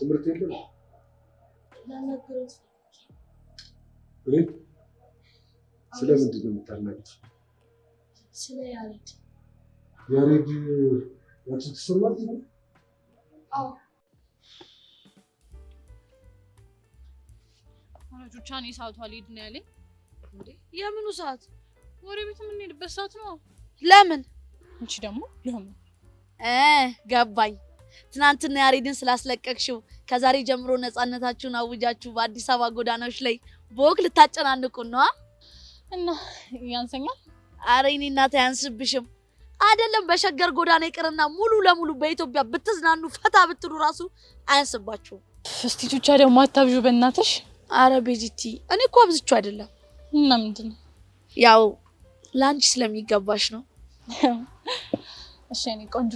ትምህርት የለም ላናግረው እኔ ስለምንድን ነው የምታናግረው? ስለ ያሬድ ያቺ ተሰማት ነው? አዎ ጁቻኔ ሰዓቱ አልሄድ ነው ያለኝ። እንዴ የምኑ ሰዓት? ወደ ቤት የምንሄድበት ሰዓት ነው። ለምን? እንቺ ደግሞ ለምን? ገባኝ። ትናንትና ያሬድን ስላስለቀቅሽው ከዛሬ ጀምሮ ነፃነታችሁን አውጃችሁ በአዲስ አበባ ጎዳናዎች ላይ በወግ ልታጨናንቁን ነው እና ያንሰኛል? አረ እኔ እናት አያንስብሽም። አይደለም በሸገር ጎዳና ይቅርና ሙሉ ለሙሉ በኢትዮጵያ ብትዝናኑ ፈታ ብትሉ ራሱ አያንስባችሁም። እስቲ ቹቻ ደግሞ አታብዡ በእናትሽ። አረ ቤዚቲ እኔ እኮ አብዝቼው አይደለም። እና ምንድነው? ያው ላንቺ ስለሚገባሽ ነው። እሺ እኔ ቆንጆ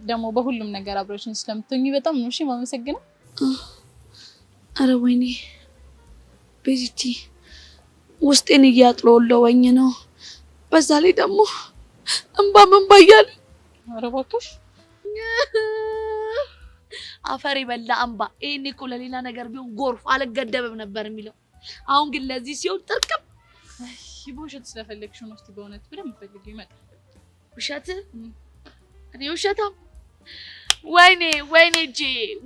ደግሞ በሁሉም ነገር አብረሽኝ ስለምትሆኚ በጣም ነው እሺ ማመሰግነው። አረ ወይኔ ቤዚቲ ውስጤን እያጥለወለወኝ ነው። በዛ ላይ ደግሞ እንባ መንባያል። አረ እባክሽ አፈር ይበላ እንባ። ይሄኔ እኮ ለሌላ ነገር ቢሆን ጎርፍ አልገደበም ነበር የሚለው። አሁን ግን ለዚህ ሲሆን ጥርቅም። በውሸት ስለፈለግሽው ነው። እስቲ በእውነት በደንብ ፈልጊው ይመጣል። ውሸት? እኔ ውሸታም?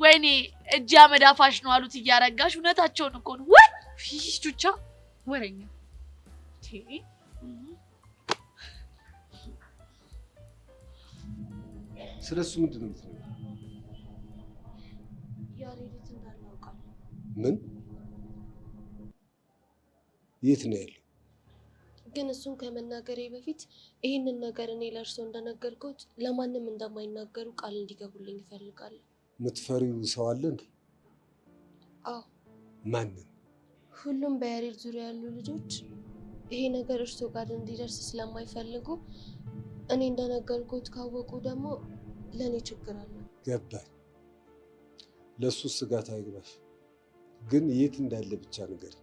ወይኔ እጄ አመዳፋሽ ነው አሉት እያረጋሽ። እውነታቸውን እኮ ነው። ወይ ቹቻ ወሬኛ ስለሱ ምንድን ነው የምትለው? ያሬድ እንዳለ አውቃለሁ። ምን? የት ነው ያለው? ግን እሱን ከመናገሬ በፊት ይህንን ነገር እኔ ለእርሶ እንደነገርኩት ለማንም እንደማይናገሩ ቃል እንዲገቡልኝ እፈልጋለሁ። የምትፈሪው ሰው አለ እንዴ? አዎ። ማንን? ሁሉም በያሬድ ዙሪያ ያሉ ልጆች ይሄ ነገር እርሶ ጋር እንዲደርስ ስለማይፈልጉ እኔ እንደነገርኩት ካወቁ ደግሞ ለኔ ችግር አለ። ገባኝ። ለሱ ስጋት አይግባሽ። ግን የት እንዳለ ብቻ ነገር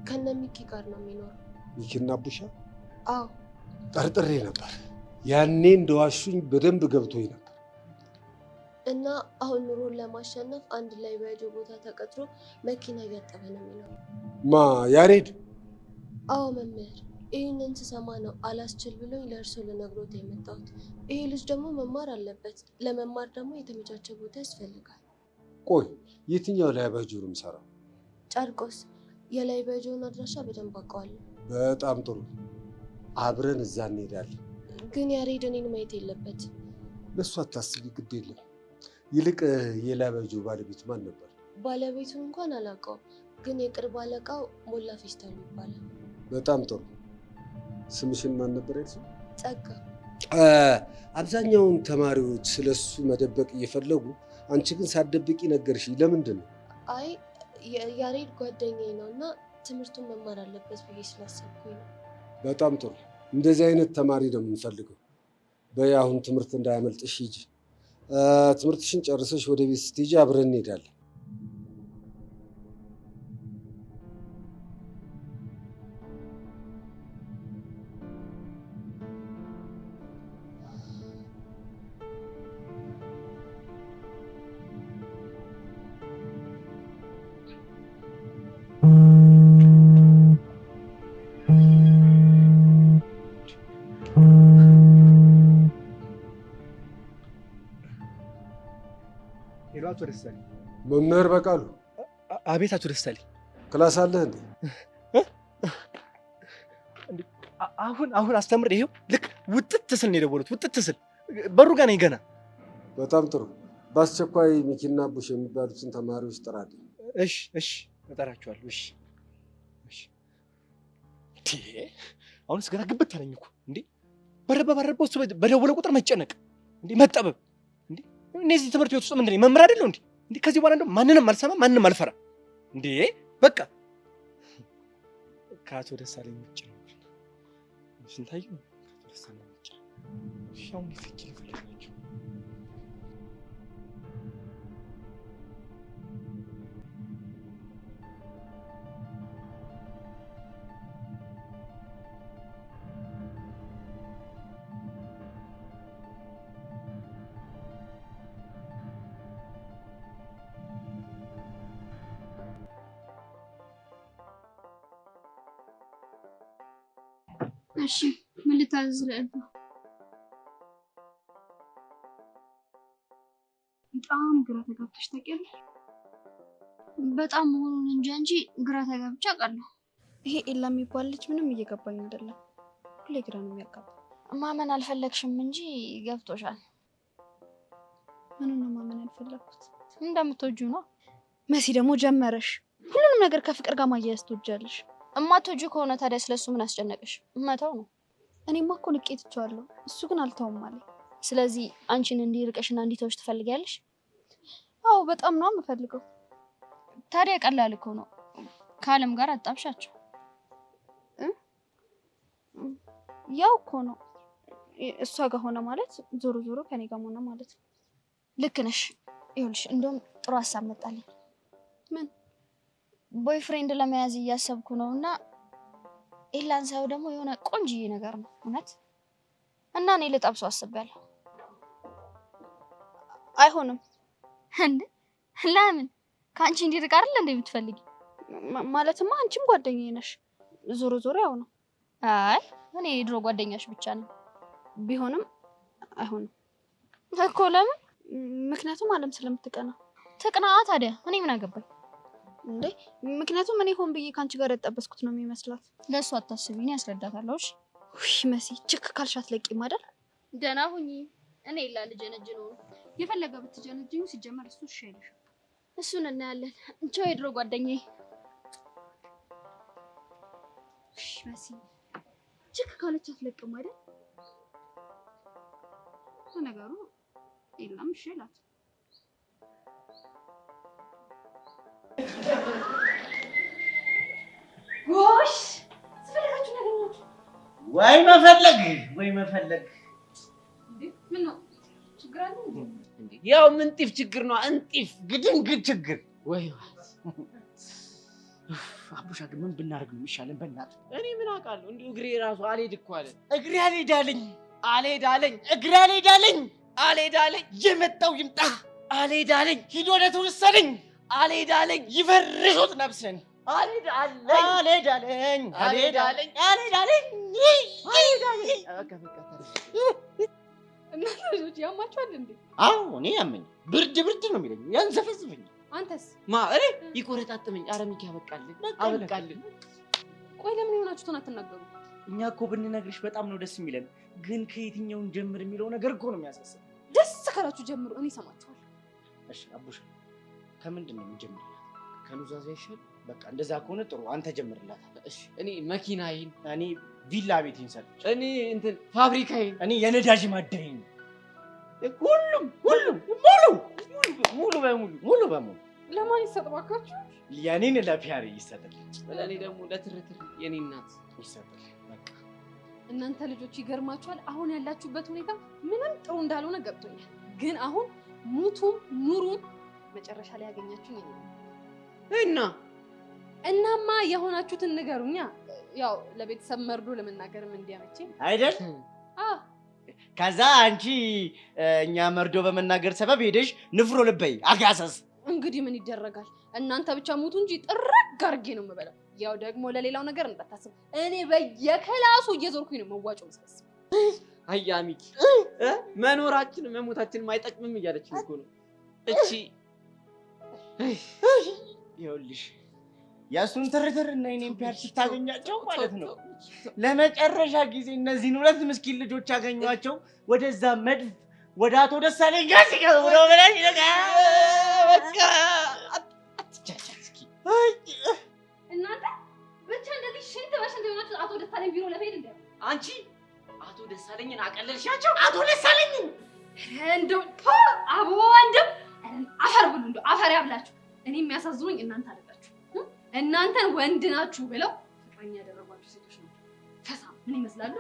ከነ ሚኪ ጋር ነው የሚኖረው። ሚኪና ቡሻ? አዎ። ጠርጥሬ ነበር። ያኔ እንደዋሹኝ በደንብ ገብቶኝ ነበር። እና አሁን ኑሮን ለማሸነፍ አንድ ላይ በያጆ ቦታ ተቀጥሮ መኪና እያጠበ ነው የሚኖረው። ማ ያሬድ? አዎ መምህር፣ ይህንን ስሰማ ነው አላስችል ብሎኝ ለእርሶ ልነግሮት የመጣሁት። ይሄ ልጅ ደግሞ መማር አለበት። ለመማር ደግሞ የተመቻቸ ቦታ ያስፈልጋል። ቆይ የትኛው ላይ ባጆ ነው የምሰራው? ጨርቆስ። የላይ ባጆን አድራሻ በደንብ አውቀዋለሁ። በጣም ጥሩ፣ አብረን እዛ እንሄዳለን። ግን ያሬድ እኔን ማየት የለበት። ለሱ አታስቢ፣ ግድ የለም። ይልቅ የላይ ባጆ ባለቤት ማን ነበር? ባለቤቱን እንኳን አላውቀውም፣ ግን የቅርብ አለቃው ሞላ ፌስታሉ ይባላል። በጣም ጥሩ። ስምሽን ማን ነበር ያልሽኝ? ጸጋ። አብዛኛውን ተማሪዎች ስለሱ መደበቅ እየፈለጉ አንቺ ግን ሳትደብቂ ነገርሽኝ። ለምንድን ነው? አይ ያሬድ ጓደኛዬ ነው እና ትምህርቱን መማር አለበት ብዬ ስላሰብኩኝ ነው። በጣም ጥሩ። እንደዚህ አይነት ተማሪ ነው የምንፈልገው። በይ አሁን ትምህርት እንዳያመልጥሽ ሂጂ። ትምህርትሽን ጨርሰሽ ወደ ቤት ስትሄጂ አብረን እንሄዳለን። አቶ ደሳሌ። መምህር በቃሉ። አቤት አቶ ደሳሌ። ክላስ አለህ እንዴ? አሁን አስተምር። ይሄው ልክ ውጥት ስል ነው የደወሉት። ውጥት ስል በሩ ጋር ነኝ ገና። በጣም ጥሩ። በአስቸኳይ ሚኪና ቡሽ የሚባሉትን ተማሪዎች ጥራልኝ። እሺ እጠራቸዋለሁ። እሺ። አሁንስ ገና ግብት አለኝ እኮ እንዴ! ባረባው እሱ በደወለ ቁጥር መጨነቅ እንዴ፣ መጠበብ እንዴ! እነዚህ ትምህርት ቤት ውስጥ ምንድን ነው መምህር አይደለው እንዴ? ከዚህ በኋላ እንደው ማንንም አልሰማም፣ ማንንም አልፈራም እንዴ! በቃ ከአቶ ደሳለኝ ውጭ ነው ስንታየው። ከአቶ ደሳለኝ ውጭ ሻውን ይፍጭ ይፈልጋቸው። እሺ ምን ልታዘዝ ለእልፍ? በጣም ግራ ተጋብተሽ ታውቂያለሽ? በጣም መሆኑን እንጂ ግራ ተጋብቼ አውቃለሁ። ይሄ ኤላ የሚባል ልጅ ምንም እየገባኝ አይደለም። ሁሌ ግራ ነው የሚያጋባው። ማመን አልፈለግሽም እንጂ ገብቶሻል። ምኑን ነው ማመን ያልፈለግኩት? እንደምትወጂው ነው። መሲ ደግሞ ጀመረሽ። ሁሉንም ነገር ከፍቅር ጋር ማያያዝ ትወጃለሽ። እማትወጂው ከሆነ ታዲያ ስለሱ ምን አስጨነቀሽ? መተው ነው። እኔማ እኮ ንቄ ትቼዋለሁ። እሱ ግን አልተውም አለኝ። ስለዚህ አንቺን እንዲርቅሽና እንዲተውሽ ትፈልጊያለሽ? አዎ በጣም ነው የምፈልገው። ታዲያ ቀላል እኮ ነው። ከአለም ጋር አጣብሻቸው። ያው እኮ ነው። እሷ ጋር ሆነ ማለት ዞሮ ዞሮ ከኔ ጋር ሆነ ማለት ነው። ልክ ነሽ። ይኸውልሽ እንደውም ጥሩ ሀሳብ መጣልኝ። ምን? ቦይፍሬንድ ለመያዝ እያሰብኩ ነው እና ኤላን ሳይው ደግሞ የሆነ ቆንጅዬ ነገር ነው እውነት እና እኔ ልጠብሰው አስቤያለሁ። አይሆንም። እንዴ ለምን? ከአንቺ እንዲርቅ አይደል እንዴ የምትፈልጊ? ማለትማ አንቺም ጓደኛዬ ነሽ። ዞሮ ዞሮ ያው ነው። አይ እኔ የድሮ ጓደኛሽ ብቻ ነኝ። ቢሆንም አይሆንም እኮ። ለምን? ምክንያቱም አለም ስለምትቀና። ትቅና ታዲያ። እኔ ምን አገባኝ እንዴ? ምክንያቱም እኔ ሆን ብዬ ካንቺ ጋር ያጣበስኩት ነው የሚመስላት። ለእሱ አታስቢ፣ እኔ ያስረዳታለሁ። እሺ ውይ መሲ ችክ ካልሻት ለቂም አይደል? ደህና ሁኚ። እኔ ኤላ ልጀነጅ ነው። የፈለገ ብትጀነጅኝ ሲጀመር እሱ እሺ አይልሽም። እሱን እናያለን። እንቻው የድሮ ጓደኛዬ። እሺ መሲ ችክ ካለቻት ለቂም አይደል? ነገሩ ኤላም እሺ ይላት። ጎሽ ስለላችሁ ነገሮች ወይ መፈለግ ምን ነው ችግር አለ እንዴ? ያው ምንጢፍ ችግር ነው። እንጢፍ ግድንግድ ችግር ወይ አቡሻ ግን ምን ብናደርግ ነው የሚሻለን? በእናትህ እኔ ምን አውቃለሁ። እንዲሁ እግሬ ራሱ አልሄድ እኮ አለ። እግሬ አልሄዳለኝ እግሬ አልሄዳለኝ የመጣው ይምጣ አልሄዳለኝ ሂድ ወደ ተወሰደኝ አልሄዳለኝ ይፈርሱት ነፍስን አልሄዳለኝ እናንተ ልጆች ያማችኋል እንዴ? አዎ እኔ ያመኝ ብርድ ነው የሚለኝ ያንዘፈዝፈኝ። አንተስ? እኔ ይቆረጣጥመኝ። ኧረ ሚኪ አበቃልን። ቆይ ለምን የሆናችሁትን አትናገሩ? እኛ እኮ ብንነግርሽ በጣም ነው ደስ የሚለን፣ ግን ከየትኛውን ጀምር የሚለው ነገር እኮ ነው የሚያሳስብ። ደስ ካላችሁ ጀምሩ፣ እኔ እሰማችኋለሁ። እሺ አቡሻ ከምንድን ነው የምንጀምርላት? ከኑዛዜ ይሻል። በቃ እንደዛ ከሆነ ጥሩ፣ አንተ ጀምርላት። እሺ እኔ መኪናዬን፣ እኔ ቪላ ቤቴን ሰጥቼ፣ እኔ እንትን ፋብሪካዬን፣ እኔ የነዳጅ ማደያዬን፣ ሁሉም ሙሉ በሙሉ ለማን ይሰጥባካችሁ? የኔን ለፒያሬ ይሰጥል፣ ለእኔ ደግሞ ለትርትር የኔ እናት ይሰጥል። በቃ እናንተ ልጆች ይገርማችኋል። አሁን ያላችሁበት ሁኔታ ምንም ጥሩ እንዳልሆነ ገብቶኛል። ግን አሁን ሙቱም ኑሩም መጨረሻ ላይ ያገኛችሁ ነው እናማ የሆናችሁትን ንገሩኛ። ያው ለቤተሰብ መርዶ ለመናገርም እንዲያመቸኝ አይደል? ከዛ አንቺ እኛ መርዶ በመናገር ሰበብ ሄደሽ ንፍሮ ልበይ አጋሰስ። እንግዲህ ምን ይደረጋል? እናንተ ብቻ ሙቱ እንጂ ጥርግ አድርጌ ነው የምበላው። ያው ደግሞ ለሌላው ነገር እንዳታስብ፣ እኔ በየክላሱ እየዞርኩኝ ነው መዋጮ መስበስብ። አያ ሚኪ መኖራችን መሞታችን አይጠቅምም እያለችን እኮ ነው እቺ። ይኸውልሽ የእሱን ትርትር እና የኔን ፒያር ስታገኛቸው ማለት ነው ለመጨረሻ ጊዜ እነዚህን ሁለት ምስኪን ልጆች ያገኟቸው ወደዛ መድፍ ወደ አቶ ደሳለኝ ጋር ሲገቡ ነው ብለሽ በቃ አትቻቻል። እስኪ እናንተ ብቻ እንደዚህ ሽንት በሽንት የሆናችሁ አቶ ደሳለኝ ቢሮ ለመሄድ እንደ አንቺ አቶ ደሳለኝን አቀለልሻቸው። አቶ ደሳለኝን እንደው አቦ እንደው አፈር ብሉ፣ እንደው አፈር ያብላችሁ። እኔ የሚያሳዝኑኝ እናንተ አይደላችሁ። እናንተን ወንድ ናችሁ ብለው ፍቅረኛ ያደረጓችሁ ሴቶች ነው። ፈሳ ምን ይመስላሉ?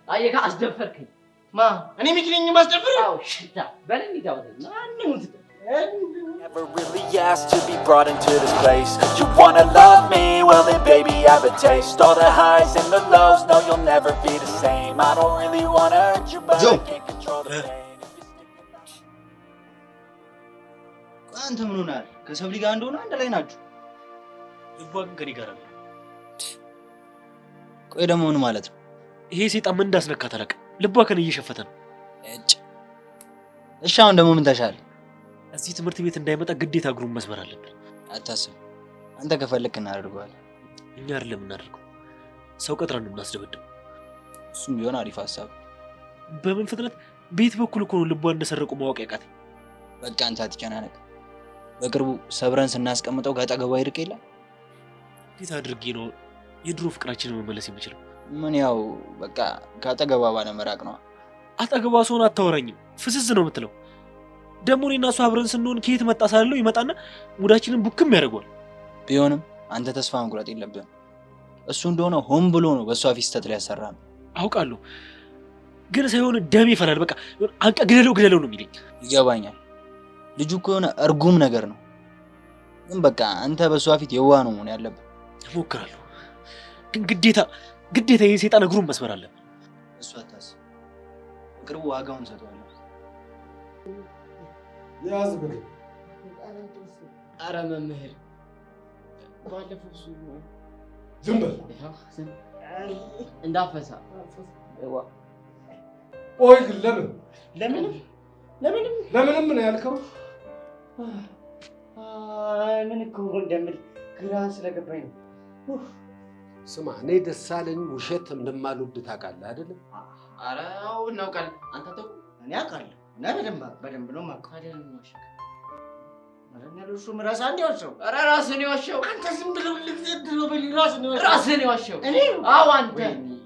አየካ አስደፈርከኝ። እኔ ሚኪ ነኝ ማስደፈር? አዎ ሽታ በለኝ ዳው Never really asked to be brought into this place. You wanna love me? Well then baby I have a taste. All the highs and the lows, no you'll never be the same. I don't really wanna hurt you but I can't control the pain. አንተ ምን ሆናል? ከሰብሊ ጋር እንደሆነ አንድ ላይ ናችሁ። ልቧ ግን ከኔ ጋር ነው። ቆይ ደግሞ ምን ማለት ነው? ይሄ ሴጣን ምን እንዳስነካ ታላቅ ልቧ ከነ እየሸፈተ ነው። እሺ አሁን ደግሞ ምን ተሻለ? እዚህ ትምህርት ቤት እንዳይመጣ ግዴታ እግሩን መስበር አለብን። አታስብ፣ አንተ ከፈለክ እናደርገዋለን። እኛ አይደለም እናደርገው፣ ሰው ቀጥረን እናስደብድብ። እሱም ቢሆን አሪፍ ሀሳብ። በምን ፍጥነት ቤት በኩል እኮ ነው ልቧ እንደሰረቁ ማወቅ ያቃተኝ። በቃ አንተ አትጨናነቅ። በቅርቡ ሰብረን ስናስቀምጠው ከአጠገቧ ይርቅ የለ። እንዴት አድርጌ ነው የድሮ ፍቅራችንን መመለስ የምችለው? ምን ያው በቃ ከአጠገቧ ባለመራቅ ነው። አጠገቧ ሰውን አታወራኝም፣ ፍስስ ነው የምትለው። ደግሞ እኔና እሱ አብረን ስንሆን ከየት መጣ ሳልለው ይመጣና ሙዳችንን ቡክም ያደርገዋል። ቢሆንም አንተ ተስፋ መቁረጥ የለብህም። እሱ እንደሆነ ሆን ብሎ ነው በእሷ ፊት ስተት ሊያሰራ ነው። አውቃለሁ፣ ግን ሳይሆን ደሜ ይፈላል። በቃ አንቀ ግደለው ነው የሚለኝ። ይገባኛል። ልጁ እኮ የሆነ እርጉም ነገር ነው። ግን በቃ አንተ በእሷ ፊት የዋህ ነው መሆን ያለብህ። እሞክራለሁ፣ ግን ግዴታ ይሄ ሴጣን እግሩን መስበር አለብን። እሱ አታስብ፣ በቅርቡ ዋጋውን እንሰጠዋለን። ያዝ ብለ ኧረ መምህር ባለፈው እሱ ዝም በል እንዳፈሳ። ቆይ ግን ለምንም ነው ያልከው? ምን እኮ እንደምል ግራ ስለገባኝ ነው። ስማ፣ እኔ ደሳለኝ ውሸት እንደማልወድ ታውቃለህ አይደለም? ኧረ አዎ እናውቃለን። አንተ ተው። እኔ አውቃለሁ እና በደንብ ነው የማውቀው። እሱም ራስህ አንድ የዋሸው። ኧረ ራስህን የዋሸው አንተ። ዝም ብለው ልግዘድ ነው በል። ራስህን የዋሸው እኔ? አዎ አንተ።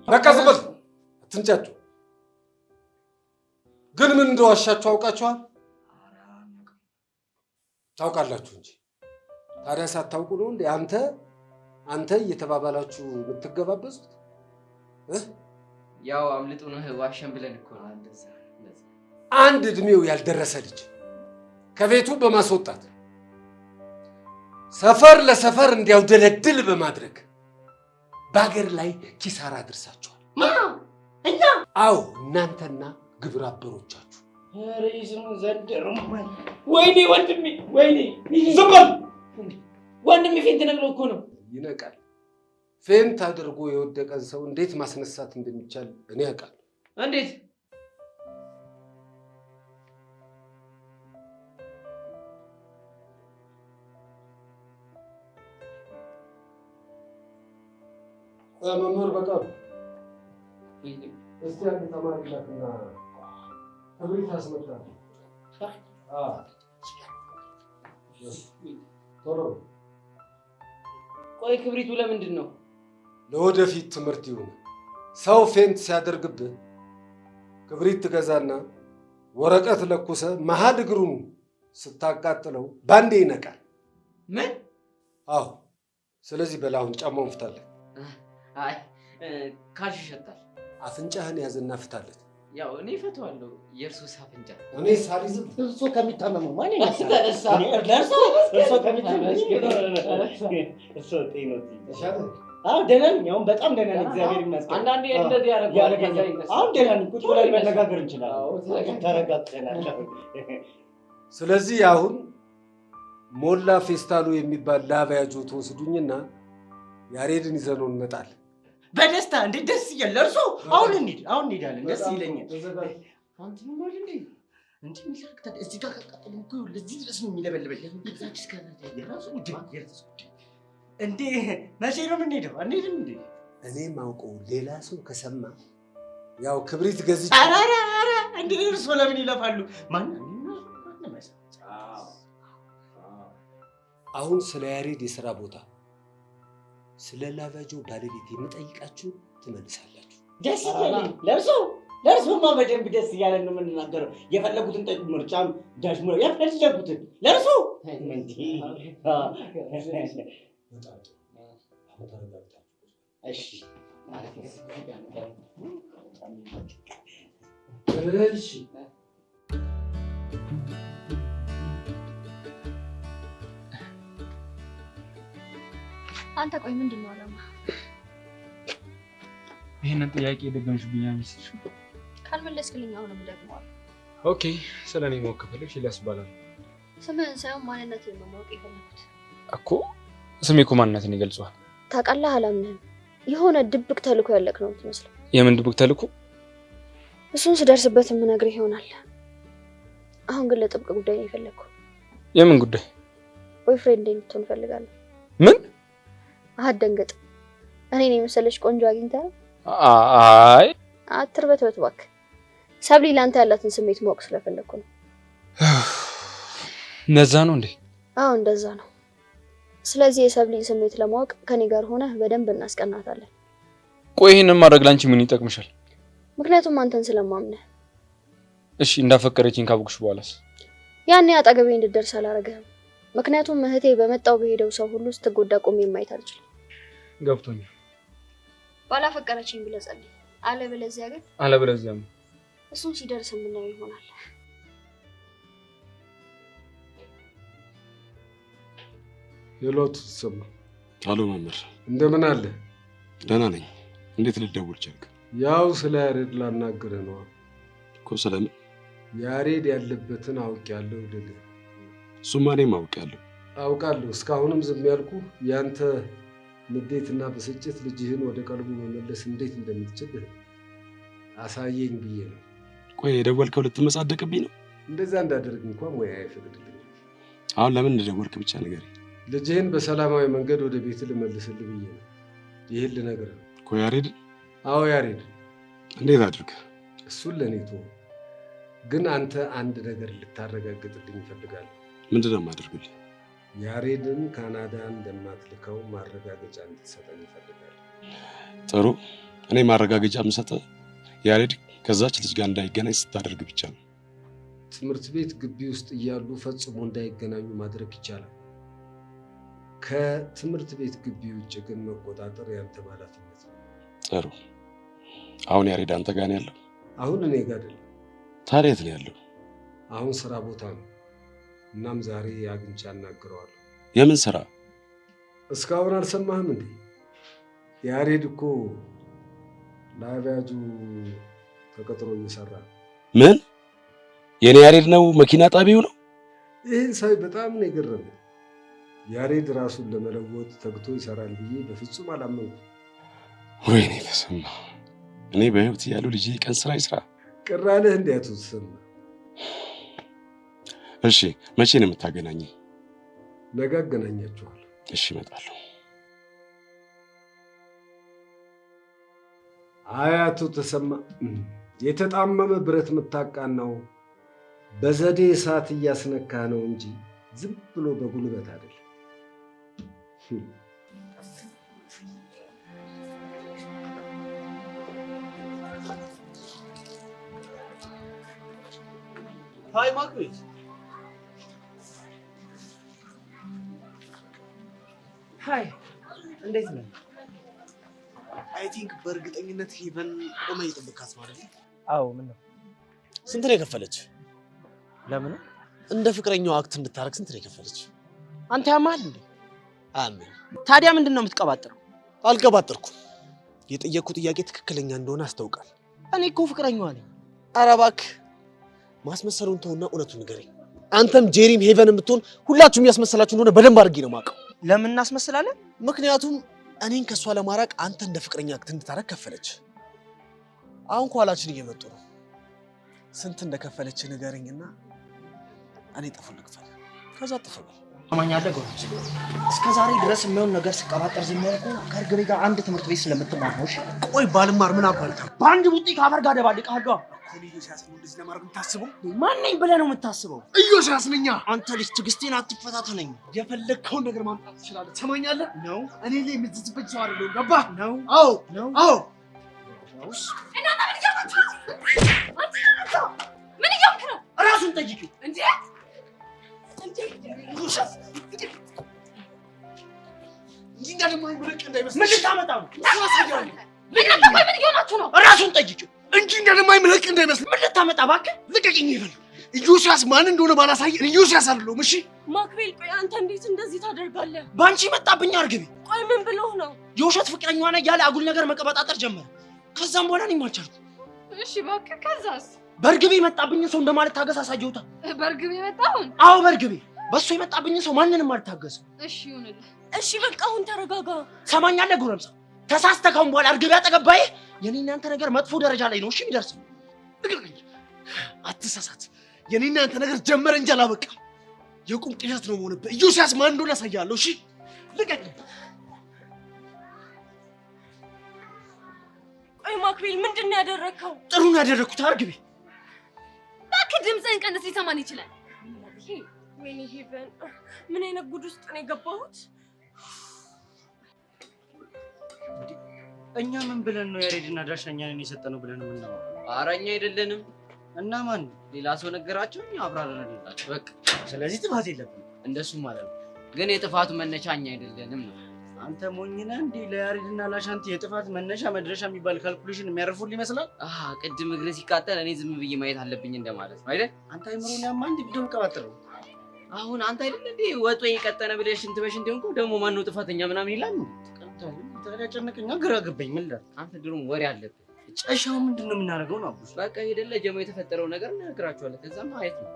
በቃ ዝም በል አትንጫጩ። ግን ምን እንደዋሻችሁ አውቃችኋል? ታውቃላችሁ እንጂ ታዲያ ሳታውቁ ነው እንዴ አንተ እየተባባላችሁ የምትገባበዙት? ያው አምልጡ ነው ዋሸን ብለን እኮ ነው። አንድ እድሜው ያልደረሰ ልጅ ከቤቱ በማስወጣት ሰፈር ለሰፈር እንዲያውደለድል በማድረግ በሀገር ላይ ኪሳራ አድርሳችኋል። እኛ? አዎ እናንተና ግብረ አበሮቻችሁ። ሬዝሙ ዘንድሮ ወይኔ ወንድሜ፣ ወይኔ ዝም በል ወንድሜ። ፌንት ነግሮ እኮ ነው። ይነቃል። ፌንት አድርጎ የወደቀን ሰው እንዴት ማስነሳት እንደሚቻል እኔ ያውቃል። እንዴት? መምህር በቃሉ እስቲ አንድ ተማሪ ላክና ክብሪት አስመጣ። ቶሎ ቆይ ክብሪቱ ለምንድን ነው? ለወደፊት ትምህርት ይሁን። ሰው ፌንት ሲያደርግብህ ክብሪት ትገዛና ወረቀት ለኩሰ መሀል እግሩን ስታቃጥለው ባንዴ ይነቃል። ምን? አዎ። ስለዚህ በላሁን ጫማውን ፍታለት። አይ ካልሽ ይሸጣል። አፍንጫህን ያዝና ፍታለት። ያው እኔ ፈተዋለሁ። የእርሶስ አፍንጫ? እኔ ሳሊዝም እርሶ ከሚታመመው ማን ይነሳል? እርሶ ከሚታመመው እርሶ ጤኖት ይሻላል። አዎ ደህና ነኝ። አሁን በጣም ደህና ነኝ፣ እግዚአብሔር ይመስገን። አንዳንዴ እንደዚህ ያደርጋል። አሁን ደህና ነኝ። ቁጭ ብለን መነጋገር እንችላለን። ተረጋግተናል። ስለዚህ አሁን ሞላ ፌስታሉ የሚባል ላባያጆ ተወስዱኝና ያሬድን ይዘነው እንመጣለን። በደስታ እንዴት ደስ ይላል። እርሶ አሁን እንሄዳለን። ደስ ይለኛል። አንተ ምን ማለት እንዴ? እንዴ ሚላክ ታዲያ እዚህ ጋር ከቀጠሉ እኮ ለዚህ ድረስ ነው የሚለበልበኝ። እዛች ከነተ የራሱ እንዴ መቼ ነው የምንሄደው? አንሄድም እንዴ? እኔ ማውቀው ሌላ ሰው ከሰማ ያው ክብሪት ገዝቼ። ኧረ እንዴ እርሶ ለምን ይለፋሉ? አሁን ስለ ያሬድ የሥራ ቦታ ስለ ላቫጆ ባለቤት የምጠይቃችሁ ትመልሳላችሁ። ደስ ይላል። ለእርሶማ በደንብ ደስ እያለን ነው የምንናገረው። የፈለጉትን ጠጅ ምርጫም ዳሽሞ የፈለጉትን ለእርሶ እሺ አንተ ቆይ ምንድን ነው አላማ? ይሄንን ጥያቄ ደገምሽብኝ አንቺ። ካልመለስክልኝ አሁንም ደግመዋለሁ። ኦኬ፣ ስለኔ ማወቅ ከፈለግሽ ኢልያስ እባላለሁ። ስምህን ሳይሆን ማንነትህን ነው ማወቅ የፈለኩት እኮ። ስሜ እኮ ማንነትን ይገልጸዋል። ታውቃለህ። አላምንህም። የሆነ ድብቅ ተልኮ ያለክ ነው የምትመስለው። የምን ድብቅ ተልኮ? እሱን ስደርስበት የምነግርህ ይሆናል። አሁን ግን ለጥብቅ ጉዳይ ነው የፈለግኩ። የምን ጉዳይ? ቦይፍሬንድ እንድትሆን እፈልጋለሁ። ምን? አትደንግጥ። እኔን የመሰለች ቆንጆ አግኝተህ? አይ አትርበትበት እባክህ። ሰብሊ ላንተ ያላትን ስሜት ማወቅ ስለፈለግኩ ነው። እንደዛ ነው እንዴ? አዎ እንደዛ ነው። ስለዚህ የሰብሊን ስሜት ለማወቅ ከኔ ጋር ሆነህ በደንብ እናስቀናታለን። ቆይ ይሄንን ማድረግ ላንቺ ምን ይጠቅምሻል? ምክንያቱም አንተን ስለማምነህ። እሺ እንዳፈቀረችኝ ካወቅሽ በኋላስ? ያኔ አጠገቤ እንድትደርስ አላረገህም። ምክንያቱም እህቴ በመጣው በሄደው ሰው ሁሉ ስትጎዳ ቆሜ ማየት አልችልም። ገብቶኛል። ባላፈቀረችኝ ብለህ ጸልይ። አለበለዚያ ግን እሱን ሲደርስ የምናየው ይሆናል። የሎቱ ተሰማ። አሎ መምህር፣ እንደምን አለ? ደህና ነኝ። እንዴት ልደውል ቻልክ? ያው ስለ ያሬድ ላናግርህ ነው እኮ። ስለምን? ያሬድ ያለበትን አውቄያለሁ ልልህ። እሱማ እኔም አውቃለሁ። እስካሁንም ዝም ያልኩ ያንተ ንዴትና ብስጭት ልጅህን ወደ ቀልቡ መመለስ እንዴት እንደምትችል አሳየኝ ብዬ ነው። ቆይ የደወልከው ልትመጻደቅብኝ ነው? እንደዛ እንዳደርግ እንኳን ሙያ አይፈቅድልኝም። አሁን ለምን እንደደወልክ ብቻ ንገረኝ። ልጅህን በሰላማዊ መንገድ ወደ ቤት ልመልስልህ ብዬ ነው። ይህን ልነግርህ ነው። እኮ ያሬድ? አዎ ያሬድ። እንዴት አድርግ? እሱን ለእኔ ተወው። ግን አንተ አንድ ነገር ልታረጋግጥልኝ እፈልጋለሁ። ምንድን ነው የማደርግልህ? ያሬድን ካናዳ እንደማትልከው ማረጋገጫ እንድትሰጠኝ እፈልጋለሁ። ጥሩ። እኔ ማረጋገጫ የምሰጠህ ያሬድ ከዛች ልጅ ጋር እንዳይገናኝ ስታደርግ ብቻ ነው። ትምህርት ቤት ግቢ ውስጥ እያሉ ፈጽሞ እንዳይገናኙ ማድረግ ይቻላል። ከትምህርት ቤት ግቢ ውጭ ግን መቆጣጠር ያንተ ኃላፊነት ነው። ጥሩ። አሁን ያሬድ አንተ ጋር ነው ያለው? አሁን እኔ ጋር አይደለም። ታዲያ የት ነው ያለው? አሁን ስራ ቦታ ነው። እናም ዛሬ አግኝቼ አናግረዋለሁ። የምን ስራ? እስካሁን አልሰማህም እንዴ? ያሬድ እኮ ለአብያጁ ተቀጥሮ እየሰራ ነው። ምን? የኔ ያሬድ ነው? መኪና ጣቢው ነው? ይህን ሳይ በጣም ነው የገረመኝ። ያሬድ ራሱን ለመለወጥ ተግቶ ይሰራል ብዬ በፍጹም አላመንኩም። ወይኔ ተሰማ፣ እኔ በህይወት ያለው ልጅ ቀን ስራ ይስራ። ቅር አለህ እንዴ አቶ ተሰማ? እሺ መቼ ነው የምታገናኘኝ? ነገ አገናኛችኋለሁ። እሺ እመጣለሁ። አይ አቶ ተሰማ፣ የተጣመመ ብረት የምታቃናው በዘዴ እሳት እያስነካ ነው እንጂ ዝም ብሎ በጉልበት አይደለም። ሃይ ማክቤት፣ ሃይ እንዴት ነህ? አይ ቲንክ በእርግጠኝነት ሄቨን ቆመ እየጠበካት ማለት ነው። አዎ። ምን ነው? ስንት ነው የከፈለች? ለምን? እንደ ፍቅረኛው አክት እንድታረግ ስንት ነው የከፈለች? አንተ ያማል እንዴ? አሜን። ታዲያ ምንድን ነው የምትቀባጥረው? አልቀባጠርኩም። የጠየቅኩ ጥያቄ ትክክለኛ እንደሆነ አስታውቃል። እኔ እኮ ፍቅረኛዋ ነኝ። ኧረ እባክህ ማስመሰሉን ተውና እውነቱን ንገረኝ። አንተም ጄሪም ሄቨን የምትሆን ሁላችሁም ያስመሰላችሁ እንደሆነ በደንብ አድርጌ ነው የማውቀው። ለምን እናስመስላለን? ምክንያቱም እኔን ከእሷ ለማራቅ አንተ እንደ ፍቅረኛ አክት እንድታረግ ከፈለች። አሁን ከኋላችን እየመጡ ነው። ስንት እንደከፈለች ንገረኝና እኔ ጥፉን ልክፈል። ከዛ ጥፉ አማኛለህ ጎረች። እስከ ዛሬ ድረስ የሚሆን ነገር ስቀባጠር ዝም ያልኩህ ከእርግቤ ጋር አንድ ትምህርት ቤት ስለምትማር ነው። እሺ ቆይ ባልማር ምን አባልታ? በአንድ ቡጢ ከአፈር ጋር ደባልቀሃለሁ። ኢዮስያስ ነው እንደዚህ ለማድረግ የምታስበው? ማን ነኝ ብለህ ነው የምታስበው? ኢዮስያስ ነኝ። አንተ ልጅ ትዕግስቴን አትፈታተነኝ። የፈለግከውን ነገር ማምጣት ትችላለህ። ትሰማኛለህ? ነው እኔ ላይ የምትዝበት ሰው አይደለሁም። ገባህ? ነው። አዎ ነው። አዎ። ምን እያልክ ነው? እራሱን ጠይቂው እንዴ! ምን ልታመጣ ነው? ምን እየሆናችሁ ነው? እራሱን ጠይቂው እንጂ እንደማይመለቅ እንዳይመስል። ምን ልታመጣ? እባክህ ልቀቅኝ። ይበል ኢዮስያስ ማን እንደሆነ ባላሳየን ኢዮስያስ አይደለሁም። እሺ ማክቤል፣ ቆይ አንተ እንዴት እንደዚህ ታደርጋለህ? ባንቺ መጣብኝ አርግቢ። ቆይ ምን ብሎህ ነው? የውሸት ፍቅረኛዋ ነኝ ያለ አጉል ነገር መቀበጣጠር ጀመረ። ከዛም በኋላ እኔም አልቻልኩም። እሺ እባክህ። ከዛስ? በእርግቤ የመጣብኝ ሰው እንደማለት ታገስ አሳየውታ። በእርግቤ የመጣሁን? አዎ በእርግቤ። በሱ የመጣብኝ ሰው ማንንም አልታገስም። እሺ ይሁንልህ። እሺ በቃ አሁን ተረጋጋ። ሰማኛለህ ጎረምሳ? ተሳስተህ ካሁን በኋላ እርግብ ያጠገባይ የኔ እናንተ ነገር መጥፎ ደረጃ ላይ ነው እሺ የሚደርሰው። አትሳሳት። የኔ እናንተ ነገር ጀመረ እንጂ አላበቃም። የቁም ቅዠት ነው የሆነብህ። ኢዮስያስ ማን እንደሆነ አሳያለሁ። እሺ ልቀቀኝ። ቆይ ማክቤል ምንድን ነው ያደረግከው? ጥሩ ነው ያደረግኩት እርግቤ። እባክህ ድምፅህን ቀንስ፣ ሊሰማን ይችላል። ወይኔ ሄቨን፣ ምን አይነት ጉድ ውስጥ ነው የገባሁት? እኛ ምን ብለን ነው ያሬድና ዳሻኛን የሰጠነው ብለን ነው የምናወራው? ኧረ እኛ አይደለንም። እና ማን? ሌላ ሰው ነገራቸው፣ እኛ አብራራንላቸው በቃ። ስለዚህ ጥፋት የለብንም እንደሱ ማለት ነው። ግን የጥፋቱ መነሻ እኛ አይደለንም ነው። አንተ ሞኝ ነህ እንዴ? ለያሬድና ላሻንቲ የጥፋት መነሻ መድረሻ የሚባል ካልኩሌሽን የሚያርፉል ይመስላል? ቅድም እግር ሲቃጠል እኔ ዝም ብዬ ማየት አለብኝ እንደማለት ነው አይደል? አንተ አይምሮን ያማ እንዴ ቢደም ቀባጥረው። አሁን አንተ አይደል እንዴ ወጦ የቀጠነ ብለሽ እንት በሽንት ሆንኩ ደግሞ ማን ነው ጥፋተኛ ምናምን ይላል። ታዲያ ጨነቀኛ፣ ግራ ገባኝ። ምን ላድርግ? አንተ ድሮም ወሬ አለብህ። ጨሻው ምንድነው የምናደርገው ነው አቡሽ? በቃ ሄደለ ጀሞ የተፈጠረው ነገር እናግራቸዋለን። ከዛ ማየት ነው።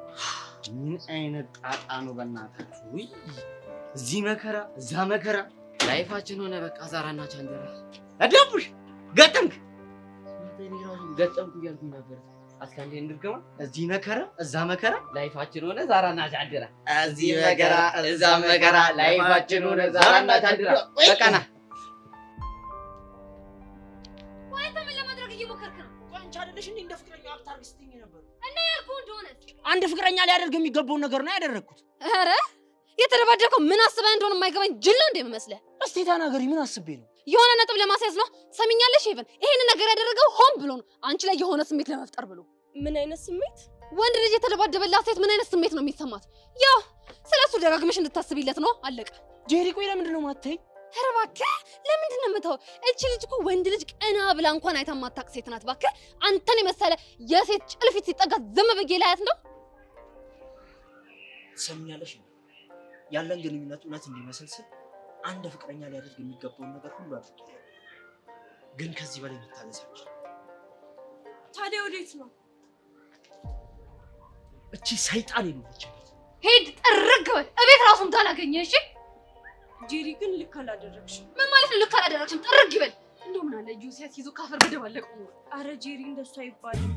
ምን አይነት ጣጣ ነው በእናታችሁ? ውይ እዚህ መከራ እዛ መከራ ላይፋችን ሆነ በቃ ዛራና ቻንደራ። አዳቡሽ ገጠምክ ገጠምኩ እያልኩኝ ነበር። አስካንዴ እንድርገማ እዚህ መከራ እዛ መከራ ላይፋችን ሆነ ዛራና ቻንደራ። እዚህ መከራ እዛ መከራ ላይፋችን ሆነ ዛራና ቻንደራ። በቃ ና እንደ ፍቅረኛ አክታር ስትኝ ነበር እና ያልኩህ እንደሆነ አንድ ፍቅረኛ ሊያደርግ የሚገባውን ነገር ነው ያደረኩት። ኧረ የተደባደብከው ምን አስበህ እንደሆነ የማይገባኝ ጅል ነው እንደሚመስልህ። እስቲ ተናገሪ፣ ምን አስቤ ነው? የሆነ ነጥብ ለማስያዝ ነው። ሰሚኛለሽ ሄቨን፣ ይሄን ነገር ያደረገው ሆን ብሎ ነው፣ አንቺ ላይ የሆነ ስሜት ለመፍጠር ብሎ። ምን አይነት ስሜት? ወንድ ልጅ የተደባደበላት ሴት ምን አይነት ስሜት ነው የሚሰማት? ያው ስለሱ ደጋግመሽ እንድታስቢለት ነው፣ አለቀ። ጄሪ ቆይ ለምንድን ነው የማትተኝ? ኧረ እባክህ ለምንድን ነው የምተው? እቺ ልጅ እኮ ወንድ ልጅ ቀና ብላ እንኳን አይታ የማታውቅ ሴት ናት። እባክህ አንተን የመሰለ የሴት ጭልፊት ሲጠጋ ዝም ብዬ ላያት ነው? ሰሚኛለሽ? ያለን ግንኙነት እውነት እንዲመስል ስል አንድ ፍቅረኛ ሊያደርግ የሚገባውን ነገር ሁሉ አድርጌ፣ ግን ከዚህ በላይ መታገስ አልችልም። ታዲያ ወዴት ነው? እቺ ሰይጣን ይሉልች ሄድ ጥርግ በል እቤት ራሱን ታላገኘ። እሺ ጄሪ ግን ልክ አላደረግሽም። ምን ማለት ነው ልክ አላደረግሽም? ጥርግ ይበል። እንደው ምን አለ ጁሲያስ ይዞ ካፈር በደባለቀው ነው። አረ ጄሪ እንደሱ አይባልም።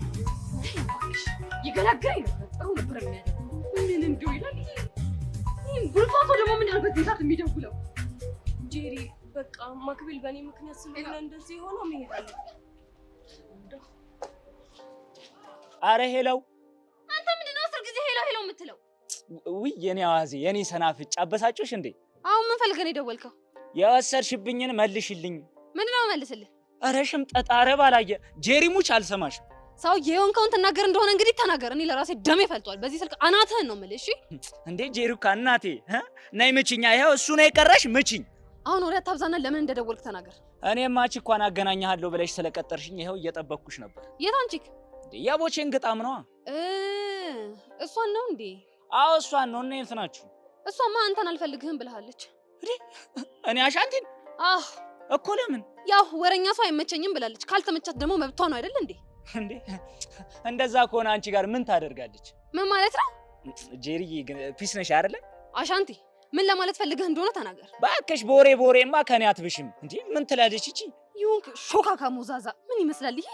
ይገላግለኝ ነበር፣ ጥሩ ነበር የሚያደርገው። ምን እንደው ይላል ይሄን ጉልፋቶ ደግሞ ምንድነው በዚህ ሰዓት የሚደውለው? ጄሪ በቃ ማክቤል በእኔ ምክንያት ስለሆነ እንደዚህ ሆኖ መሄድ አለብኝ። አረ ሄለው፣ አንተ ምንድነው አስር ጊዜ ሄለው ሄለው የምትለው? ውይ የኔ አዋዜ፣ የኔ ሰናፍጭ አበሳጮሽ እንዴ? አሁን ምን ፈልገህ ነው የደወልከው? የወሰድሽብኝን መልሽልኝ። ምንድነው መልስልህ? አረ ሽምጠጣ፣ አረ ባላየ ጄሪ ሙች አልሰማሽም። ሰው የሆንከውን ትናገር እንደሆነ እንግዲህ ተናገር። እኔ ለራሴ ደሜ ፈልቷል። በዚህ ስልክ አናትህን ነው የምልህ። እሺ እንዴ ጄሪካ እናቴ ነይ ምችኛ። ይኸው እሱ ነው የቀረሽ፣ ምችኝ። አሁን ወደ ታብዛና ለምን እንደደወልክ ተናገር። እኔማ ቺኳን አገናኛለሁ ብለሽ ስለቀጠርሽኝ ይኸው እየጠበቅኩሽ ነበር። የታን ቺክ? የቦቼን ግጣም ነዋ። እሷን ነው እንዴ? አዎ እሷን ነው። እና የት ናችሁ? እሷማ አንተን አልፈልግህም ብለሃለች። እኔ አሻንቲን? አዎ እኮ ለምን? ያው ወረኛ ሰው አይመቸኝም ብላለች። ካልተመቻት ደግሞ መብቷ ነው አይደል እንዴ? እንዴ እንደዛ ከሆነ አንቺ ጋር ምን ታደርጋለች? ምን ማለት ነው? ጄሪዬ ግን ፒስ ነሽ አይደለ? አሻንቲ ምን ለማለት ፈልገህ እንደሆነ ተናገር። ባክሽ በወሬማ ከኔ አትብሽም። እንዴ ምን ትላለች እቺ? ይሁንክ ሾካካ ሞዛዛ ምን ይመስላል ይሄ?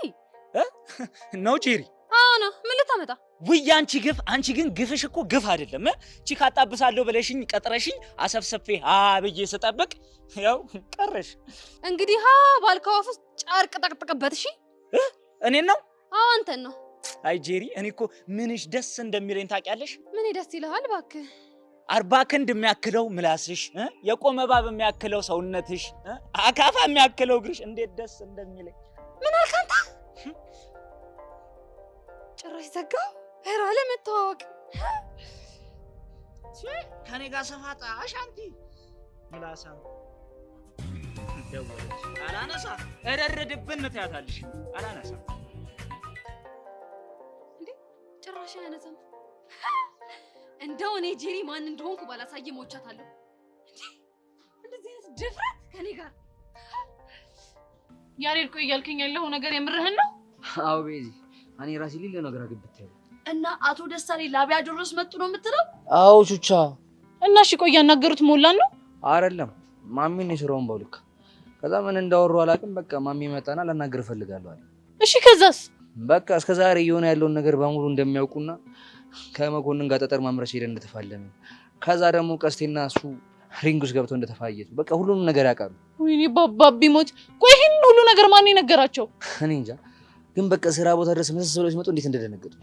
ነው ጄሪ? አዎ ነው። ምን ልታመጣ? ውይ አንቺ ግፍ! አንቺ ግን ግፍሽ እኮ ግፍ አይደለም። እቺ ካጣብሳለሁ ብለሽኝ ቀጥረሽኝ አሰፍሰፌ ብዬ ስጠብቅ ያው ቀረሽ። እንግዲህ ባልከው አፍ ውስጥ ጨርቅ ጠቅጥቀበት። እሺ እኔን ነው? አዎ አንተን ነው። አይ ጄሪ እኔ እኮ ምንሽ ደስ እንደሚለኝ ታውቂያለሽ? ምን ደስ ይልሃል እባክህ? 40 ክንድ የሚያክለው ምላስሽ፣ የቆመ እባብ የሚያክለው ሰውነትሽ፣ አካፋ የሚያክለው እግርሽ እንዴት ደስ እንደሚለኝ። ምን አልክ አንተ? ጭራሽ ዘጋው። ኧረ ለመተዋወቅ ከኔ ጋር ሰፋጣ አሻንቲ ምላሳ ደወለች። አላነሳ እረረድብን ትያታለሽ። አላነሳ እንዴ ጭራሽ አያነሳም። እንደው እኔ ጄሪ ማን እንደሆንኩ ባላሳየ ሞቻታለሁ። እንደዚህ አይነት ድፍረት ከኔ ጋር ያሬድ። ቆይ እያልከኝ ያለው ነገር የምርህን ነው? አዎ ቤዚ፣ እኔ ራሴ ሊለ ነገር አግብት ያለው እና አቶ ደሳሌ ላቢያ ድረስ መጡ ነው የምትለው? አዎ ቹቻ። እና እሺ ቆይ ያናገሩት ሞላን ነው? አይደለም ማሚን የስራውን ባውልካ ከዛ ምን እንዳወሩ አላውቅም። በቃ ማሚ መጣና ላናግር እፈልጋለሁ አለ። እሺ ከዛስ? በቃ እስከዛሬ እየሆነ ያለውን ነገር በሙሉ እንደሚያውቁና ከመኮንን ጋር ጠጠር ማምረች ሄደን እንደተፋለመ ከዛ ደግሞ ቀስቴና እሱ ሪንግ ውስጥ ገብተው እንደተፋየቱ በቃ ሁሉንም ነገር ያውቃሉ። ወይኔ ባባቢ ሞት! ቆይ ይሄን ሁሉ ነገር ማን የነገራቸው? እኔ እንጃ፣ ግን በቃ ስራ ቦታ ድረስ መሰሰሎች መጡ እንዴት እንደደነገጡ።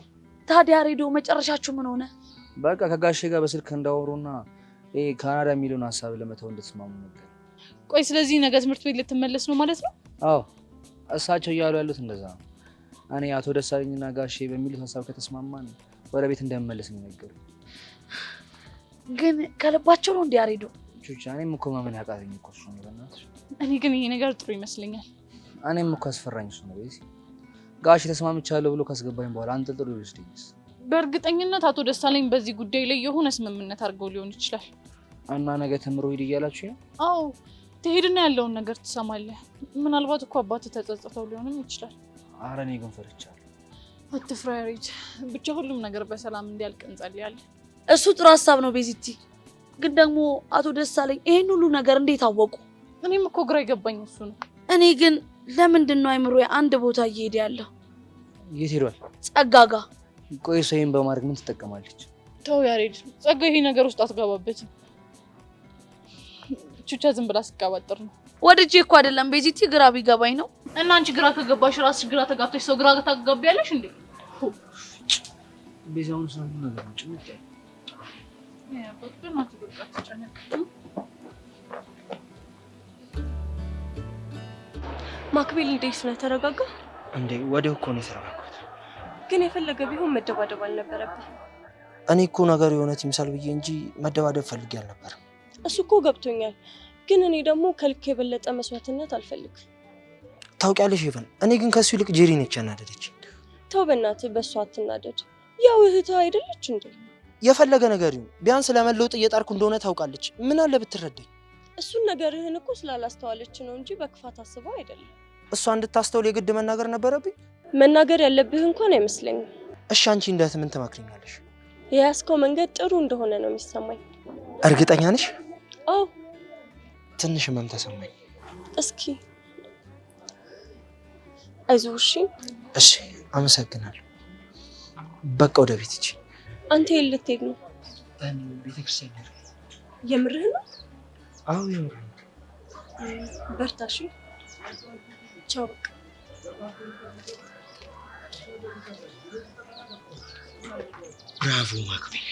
ታዲያ ሬዲዮ መጨረሻችሁ ምን ሆነ? በቃ ከጋሼ ጋር በስልክ እንዳወሩና ካናዳ የሚለውን ሀሳብ ለመተው እንደተስማሙ ነገር። ቆይ ስለዚህ ነገ ትምህርት ቤት ልትመለስ ነው ማለት ነው? አዎ እሳቸው እያሉ ያሉት እንደዛ ነው። እኔ አቶ ደሳለኝና ጋሼ በሚሉት ሀሳብ ከተስማማን ወደ ቤት እንደምመለስ ነው የነገሩኝ። ግን ከልባቸው ነው እንዴ ያሬዶ? ቹቻ እኔም እኮ ማመን ያቃተኝ እኮ እሱ ነው። በእናትሽ እኔ ግን ይሄ ነገር ጥሩ ይመስለኛል። እኔም እኮ አስፈራኝ እሱ ነው። ወይስ ጋሼ ተስማምቻለሁ ብሎ ካስገባኝ በኋላ አንጠልጥሎ ይወስደኝስ? በእርግጠኝነት አቶ ደሳለኝ በዚህ ጉዳይ ላይ የሆነ ስምምነት አድርገው ሊሆን ይችላል። እና ነገ ተምሮ ሂድ እያላችሁ ነው? አዎ ትሄድና ያለውን ነገር ትሰማለህ። ምናልባት እኮ አባትህ ተጸጽተው ሊሆንም ይችላል። ኧረ እኔ ግን ፈርቻለሁ። አትፍራ ያሬድ፣ ብቻ ሁሉም ነገር በሰላም እንዲያልቅ እንጸልያለን። እሱ ጥሩ ሀሳብ ነው ቤዚቲ። ግን ደግሞ አቶ ደሳለኝ ይሄን ሁሉ ነገር እንዴት አወቁ? እኔም እኮ ግራ የገባኝ እሱ ነው። እኔ ግን ለምንድን ነው አይምሮዬ አንድ ቦታ እየሄደ ያለው? የት ሄዷል? ጸጋ ጋ። ቆይ እሷ ይሄን በማድረግ ምን ትጠቀማለች? ተው ያሬድ፣ ጸጋ ይሄ ነገር ውስጥ አትገባበትም። ቹቻ ዝም ብላ ስቀባጥር ነው። ወድጄ እኮ አይደለም ቤዚቲ፣ ግራ ቢገባኝ ነው። እና አንቺ ግራ ከገባሽ ራስሽ ግራ ተጋብተሽ ሰው ግራ ታጋቢያለሽ እንዴ? ቤዛውን ሰው ነገር ነው ጭምጭ ማክቤል እንዴት ነው? ተረጋጋ እንዴ? ወዲያው እኮ ነው የተረጋጋሁት። ግን የፈለገ ቢሆን መደባደብ አልነበረብህ። እኔ እኮ ነገር የሆነት ይምሳል ብዬ እንጂ መደባደብ ፈልጌ አልነበረም። እሱ እኮ ገብቶኛል። ግን እኔ ደግሞ ከልክ የበለጠ መስዋዕትነት አልፈልግም። ታውቂያለሽ ይፈን፣ እኔ ግን ከሱ ይልቅ ጄሪ ነች ያናደደች። ተው በእናትህ በሷ አትናደድ። ያው እህትህ አይደለች እንዴ? የፈለገ ነገር ይሁን ቢያንስ ለመለወጥ እየጣርኩ እንደሆነ ታውቃለች። ምን አለ ብትረዳኝ። እሱን ነገርህን እኮ ስላላስተዋለች ነው እንጂ በክፋት አስበው አይደለም። እሷ እንድታስተውል የግድ መናገር ነበረብኝ? መናገር ያለብህ እንኳን አይመስለኝም። እሺ አንቺ እንደት ምን ትመክሪኛለሽ? የያዝከው መንገድ ጥሩ እንደሆነ ነው የሚሰማኝ። እርግጠኛ ነሽ? አዎ። ትንሽ ህመም ተሰማኝ። እስኪ አይዞህ እሺ። እሺ አመሰግናለሁ። በቃ ወደ ቤት ሂጂ። አንተ የት ልትሄድ ነው? ቤተክርስቲያን። የምርህ ነው? አዎ የምርህ ነው። በርታ እሺ። ቻው በቃ። ብራቮ ማክቤል፣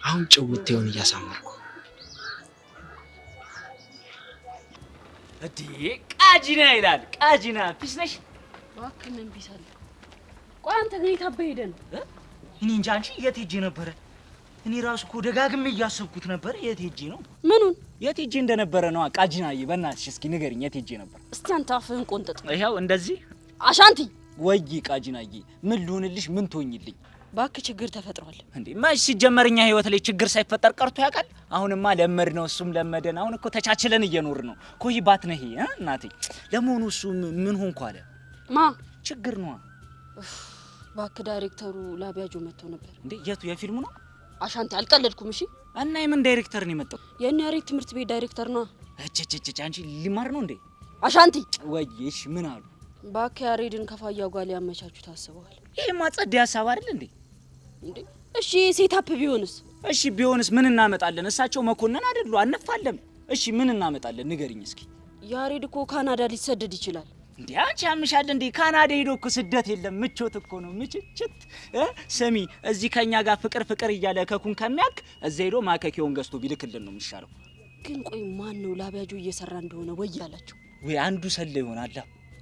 አሁን ጭውቴውን እያሳመርኩ። እዲ ቃጂና ይላል። ቃጂና ፒስ ነሽ? እባክህ ምን ፒስ አለ? ቆይ አንተ ግን የት አበህ ሄደህ ነው? እኔ እንጃ። አንቺ የት ሄጄ ነበረ? እኔ ራሱ እኮ ደጋግሜ እያሰብኩት ነበር። የት ሄጄ ነው? ምኑን? የት ሄጄ እንደነበረ ነው። ቃጂናዬ በእናትሽ እስኪ ንገሪኝ፣ የት ሄጄ ነበር? እስቲ አንተ አፍህን ቆንጥጥ። ይኸው እንደዚህ አሻንቲ። ወይ ቃጂናዬ፣ ምን ልሁንልሽ? ምን ትሆኝልኝ? እባክህ ችግር ተፈጥሯል እንዴ? መች ሲጀመርኛ ህይወት ላይ ችግር ሳይፈጠር ቀርቶ ያውቃል? አሁንማ ለመድ ነው፣ እሱም ለመደን። አሁን እኮ ተቻችለን እየኖር ነው። ኮይ ባት ነህ እናቴ። ለመሆኑ እሱ ምን ሆንኩ አለ? ማ ችግር ነው? እባክህ ዳይሬክተሩ ላቢያጆ መጥቶ ነበር። እንዴ የቱ የፊልሙ ነው? አሻንቲ አልቀለድኩም። እሺ እና የምን ዳይሬክተር ነው የመጣው? የእነ ያሬድ ትምህርት ቤት ዳይሬክተር ነው። እጭ አንቺ ሊማር ነው እንዴ? አሻንቲ ወይሽ ምን አሉ? እባክህ ያሬድን ከፋያው ጋር ሊያመቻቹ ታስበዋል። ይሄማ ጸዴ ሀሳብ አይደል እንዴ? እንዴ እሺ ሴታፕ ቢሆንስ? እሺ ቢሆንስ ምን እናመጣለን? እሳቸው መኮንን አይደሉ? አንፋለም። እሺ ምን እናመጣለን? ንገሪኝ እስኪ። ያሬድ እኮ ካናዳ ሊሰደድ ይችላል። እንዴ አንቺ ያምሻል እንዴ? ካናዳ ሄዶ እኮ ስደት የለም ምቾት እኮ ነው። ምችችት ስሚ፣ እዚህ ከኛ ጋር ፍቅር እያለ ከኩን ከሚያክ እዛ ሄዶ ማከኪውን ገዝቶ ቢልክልን ነው የሚሻለው። ግን ቆይ ማን ነው ላቢያጆ እየሰራ እንደሆነ ወይ ያላቸው? ወይ አንዱ ሰለ ይሆናል።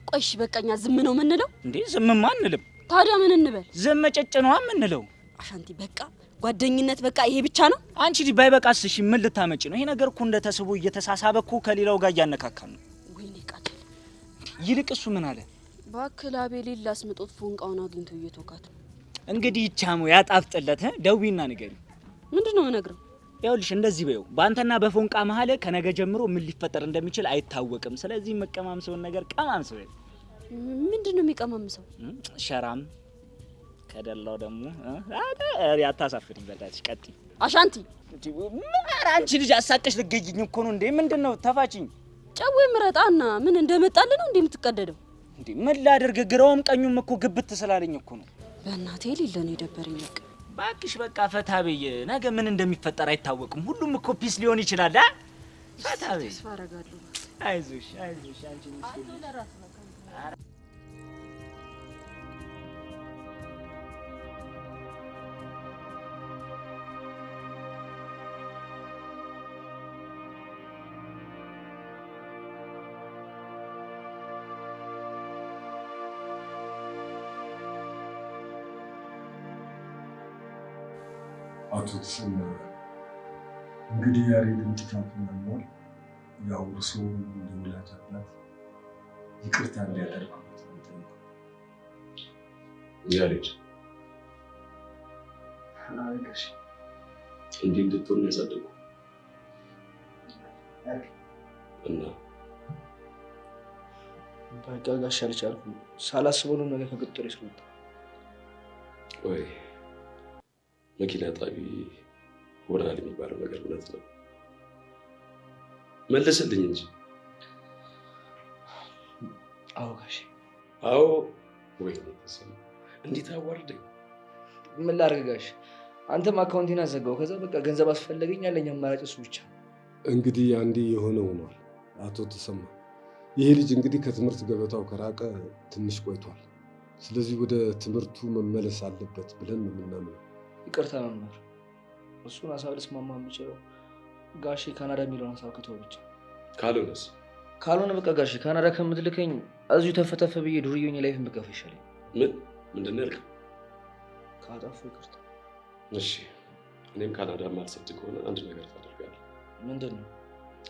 ቆይ እሺ በቃኛ ዝም ነው የምንለው እንዴ? ዝምማ አንልም። ታዲያ ምን እንበል? ዝም ጨጭ ነው የምንለው። አሻንቲ በቃ ጓደኝነት በቃ ይሄ ብቻ ነው። አንቺ ዲ ባይበቃስ? እሺ ምን ልታመጪ ነው? ይሄ ነገር እኮ እንደተስቦ እየተሳሳበ እኮ ከሌላው ጋር እያነካካን ነው። ወይኔ ቃጀል። ይልቅ እሱ ምን አለ? እባክህ ላቤሌል ላስመጦት ፎንቃውን አግኝቶ እየተወካት ነው። እንግዲህ ይቻሙ ያጣፍጥለት። ደዊና ንገሪ። ምንድነው የምነግረው? ይኸውልሽ እንደዚህ በይው፣ በአንተና በፎንቃ መሀል ከነገ ጀምሮ ምን ሊፈጠር እንደሚችል አይታወቅም። ስለዚህ መቀማምሰውን ነገር ቀማምሰው። ምንድነው የሚቀማምሰው? ሸራም ከደላው ደግሞ ያታሳፍሪ። በላሽ ቀጥይ። አሻንቲ ምን አንቺ ልጅ አሳቀሽ ልገይኝ እኮ ነው እንዴ? ምንድነው? ተፋችኝ። ጨው ምረጣና ምን እንደመጣልህ ነው እንደምትቀደደው? እንዴ ምን ላድርግ? ግራውም ቀኙም እኮ ግብት ስላለኝ እኮ ነው። በእናቴ ሊለ ነው የደበረኝ። በቃ ባክሽ በቃ ፈታ በይ። ነገ ምን እንደሚፈጠር አይታወቅም። ሁሉም እኮ ፒስ ሊሆን ይችላል። ፈታ በይ። ተስፋ አደርጋለሁ። አይዞሽ አይዞሽ አንቺ ምስኪን አቶ ተሰማ እንግዲህ ያሬድን ጥፋቱን አምኗል። ያው እርስዎ እንደ ወላጅ አባት ይቅርታ እንዲያደርጉት ነው። ያሬድ አረጋሽ እንዲህ እንድትሆን ያሳደጉ እና በቃ ጋሽ አልቻልኩም። ሳላስበው ነው ነገር ከቅጥር ይስመጣ ወይ መኪና ጣቢ ሆናል የሚባለው ነገር እውነት ነው? መልስልኝ እንጂ። አዎ ጋሽ አዎ። ወይ ተሰማ እንዴት አዋርደኝ። ምን ላድርግ ጋሽ? አንተም አካውንቴን አዘጋው። ከዛ በቃ ገንዘብ አስፈለገኝ፣ ያለኝ አማራጭ እሱ ብቻ። እንግዲህ አንዴ የሆነ ሆኗል አቶ ተሰማ። ይሄ ልጅ እንግዲህ ከትምህርት ገበታው ከራቀ ትንሽ ቆይቷል። ስለዚህ ወደ ትምህርቱ መመለስ አለበት ብለን ነው የምናምነው። ይቅርታ መምህር፣ እሱን ሀሳብ ልስማማ የምችለው ጋሼ ካናዳ የሚለውን ሀሳብ ከተወ ብቻ። ካልሆነስ? ካልሆነ በቃ ጋሼ ካናዳ ከምትልከኝ እዚሁ ተፈተፈ ብዬ ዱርዬ ላይፍን ብቀፍ ይሻለኝ። ምንድን ነው ያልከው? ካጠፋሁ ይቅርታ። እሺ፣ እኔም ካናዳ ማልሰድ ከሆነ አንድ ነገር ታደርጋለህ። ምንድን ነው?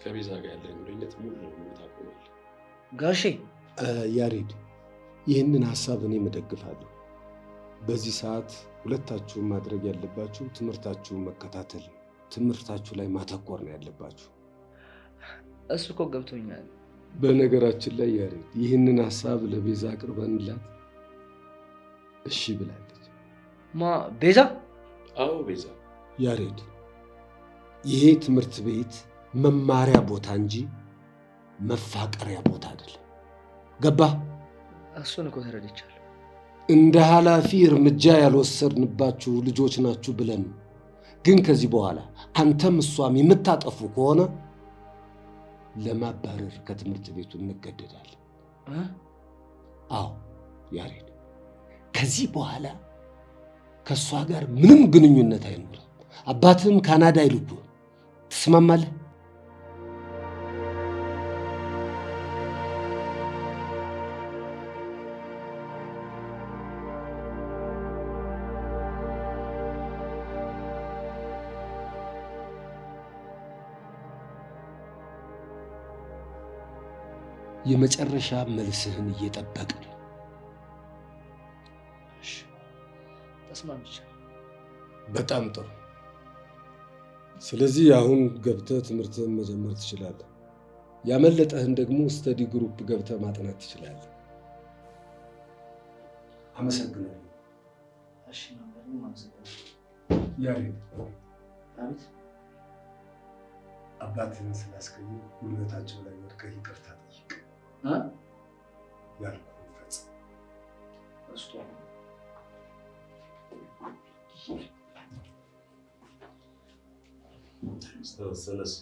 ከቤዛ ጋር ያለኝ ግንኙነት ሙሉ ለሙሉ ታቆማለህ። ጋሼ ያሬድ፣ ይህንን ሀሳብ እኔ እደግፋለሁ። በዚህ ሰዓት ሁለታችሁም ማድረግ ያለባችሁ ትምህርታችሁን መከታተል፣ ትምህርታችሁ ላይ ማተኮር ነው ያለባችሁ። እሱ እኮ ገብቶኛል። በነገራችን ላይ ያሬድ፣ ይህንን ሀሳብ ለቤዛ አቅርበንላት እሺ ብላለች። ማ ቤዛ? አዎ ቤዛ። ያሬድ፣ ይሄ ትምህርት ቤት መማሪያ ቦታ እንጂ መፋቀሪያ ቦታ አይደለም። ገባህ? እሱን እኮ ተረድቻለሁ። እንደ ኃላፊ እርምጃ ያልወሰድንባችሁ ልጆች ናችሁ ብለን ግን ከዚህ በኋላ አንተም እሷም የምታጠፉ ከሆነ ለማባረር ከትምህርት ቤቱ እንገደዳለን። አዎ ያሬድ፣ ከዚህ በኋላ ከእሷ ጋር ምንም ግንኙነት አይኖርም። አባትህም ካናዳ ይልኩ። ትስማማለህ? የመጨረሻ መልስህን እየጠበቅን። ተስማምቻለሁ። በጣም ጥሩ። ስለዚህ አሁን ገብተህ ትምህርትህን መጀመር ትችላለህ። ያመለጠህን ደግሞ ስተዲ ግሩፕ ገብተህ ማጥናት ትችላለህ። አመሰግናለሁ። እሺ ነበር ምን አመሰግናለሁ። ያሬድ፣ አቤት። አባትህን ስላስቀየም ጉልበታቸው ላይ ወድቀህ ይቅርታ ጠይቅ። ያልኩህን ፈጽም። ተነስ።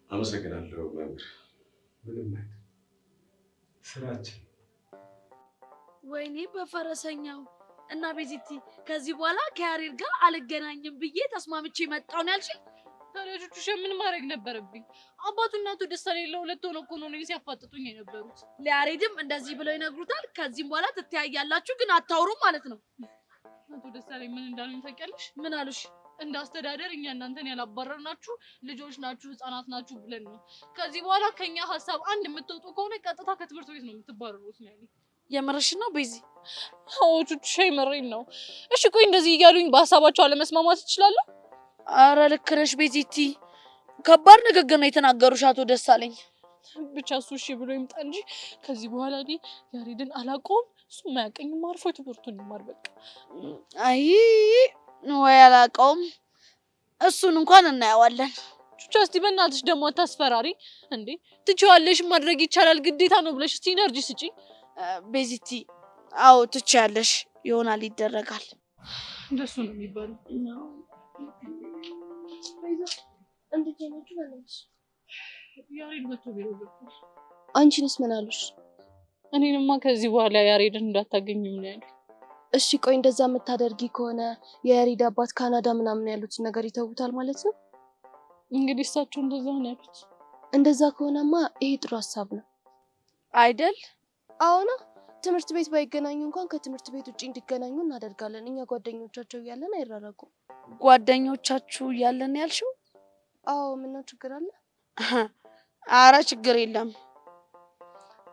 አመሰግናለሁ መምህር። ምንም አይደል፣ ስራችን። ወይኔ በፈረሰኛው እና ቤዚቲ፣ ከዚህ በኋላ ከያሬድ ጋር አልገናኝም ብዬ ተስማምቼ መጣሁ ነው ያልሽኝ? ታዲያ ምን ማድረግ ነበረብኝ? አባቱና አቶ ደሳለኝ ለሁለት ሆነው እኮ ነው እኔን ሲያፋጥጡኝ የነበሩት። ለያሬድም እንደዚህ ብለው ይነግሩታል። ከዚህም በኋላ ትተያያላችሁ፣ ግን አታውሩም ማለት ነው። አቶ ደሳለኝ ምን እንዳሉኝ ታውቂያለሽ? ምን አሉሽ? እንደ አስተዳደር እኛ እናንተን ያላባረርናችሁ ልጆች ናችሁ፣ ህፃናት ናችሁ ብለን ነው። ከዚህ በኋላ ከኛ ሀሳብ አንድ የምትወጡ ከሆነ ቀጥታ ከትምህርት ቤት ነው የምትባረሩት ነው ያለኝ። የምርሽን ነው ቤዚ? አዎ ቹቹ፣ የምሬን ነው። እሺ ቆይ እንደዚህ እያሉኝ በሀሳባቸው አለመስማማት ይችላሉ? አረ ልክ ነሽ ቤዚቲ። ከባድ ንግግር ነው የተናገሩሽ አቶ ደሳለኝ። ብቻ እሱ እሺ ብሎ ይምጣ እንጂ ከዚህ በኋላ እኔ ያሬድን አላውቀውም። እሱ ማያውቀኝም። አርፎ ትምህርቱን ይማር በቃ። አይ ወይ አላውቀውም። እሱን እንኳን እናየዋለን። ቹቻ እስቲ በእናትሽ ደግሞ አታስፈራሪ እንዴ። ትችያለሽ፣ ማድረግ ይቻላል፣ ግዴታ ነው ብለሽ እስቲ ኢነርጂ ስጪ። ቤዚቲ አዎ ትችያለሽ፣ ይሆናል፣ ይደረጋል። እንደሱ ነው የሚባለው። እንዴት ነሽ? ማለት ያሬድ መቶ ቢሮ ገባ። አንቺንስ ምን አሉሽ? እኔንማ ከዚህ በኋላ ያሬድን እንዳታገኙም ነው ያሉት። እሺ ቆይ እንደዛ የምታደርጊ ከሆነ የያሬድ አባት ካናዳ ምናምን ያሉትን ነገር ይተውታል ማለት ነው? እንግዲህ እሳቸው እንደዛ ነው ያሉት። እንደዛ ከሆነማ ይሄ ጥሩ ሀሳብ ነው አይደል? አዎና ትምህርት ቤት ባይገናኙ እንኳን ከትምህርት ቤት ውጪ እንዲገናኙ እናደርጋለን። እኛ ጓደኞቻቸው እያለን አይራራቁም። ጓደኞቻችሁ እያለን ያልሽው? አዎ ምነው ችግር አለ? አረ ችግር የለም።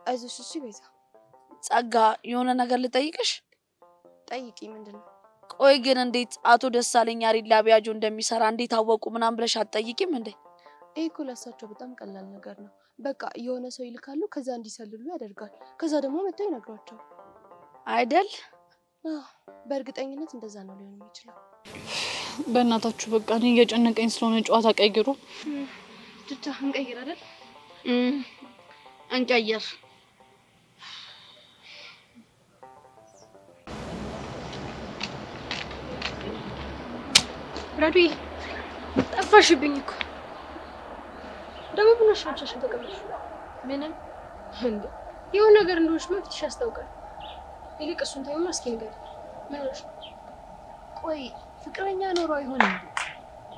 አይዞሽ እሺ ቤዛ። ጸጋ የሆነ ነገር ልጠይቅሽ። ጠይቂ። ምንድነው? ቆይ ግን እንዴት አቶ ደሳለኝ ያሬድ ላቢያጆ እንደሚሰራ እንዴት አወቁ ምናምን ብለሽ አትጠይቂም እንዴ? ይሄ እኮ ለእሳቸው በጣም ቀላል ነገር ነው። በቃ የሆነ ሰው ይልካሉ፣ ከዛ እንዲሰልሉ ያደርጋል። ከዛ ደግሞ መጥተው ይነግሯቸዋል አይደል? በእርግጠኝነት እንደዛ ነው ሊሆን የሚችለው። በእናታችሁ በቃ እኔ እየጨነቀኝ ስለሆነ ጨዋታ ቀይሩ። ቹቻ እንቀይር አይደል? እንቀይር። ረዱ ጠፋሽብኝ እኮ። ደግሞ ብለሽ ብቻሽን ተቀመጥሽ። ምንም እንዴ የሆነ ነገር እንደሆነሽ መፍትሽ ያስታውቃል። ይልቅ እሱን ተይውና እስኪ ንገሪኝ። ምን ሆነሽ? ቆይ ፍቅረኛ ኖሮ አይሆንም?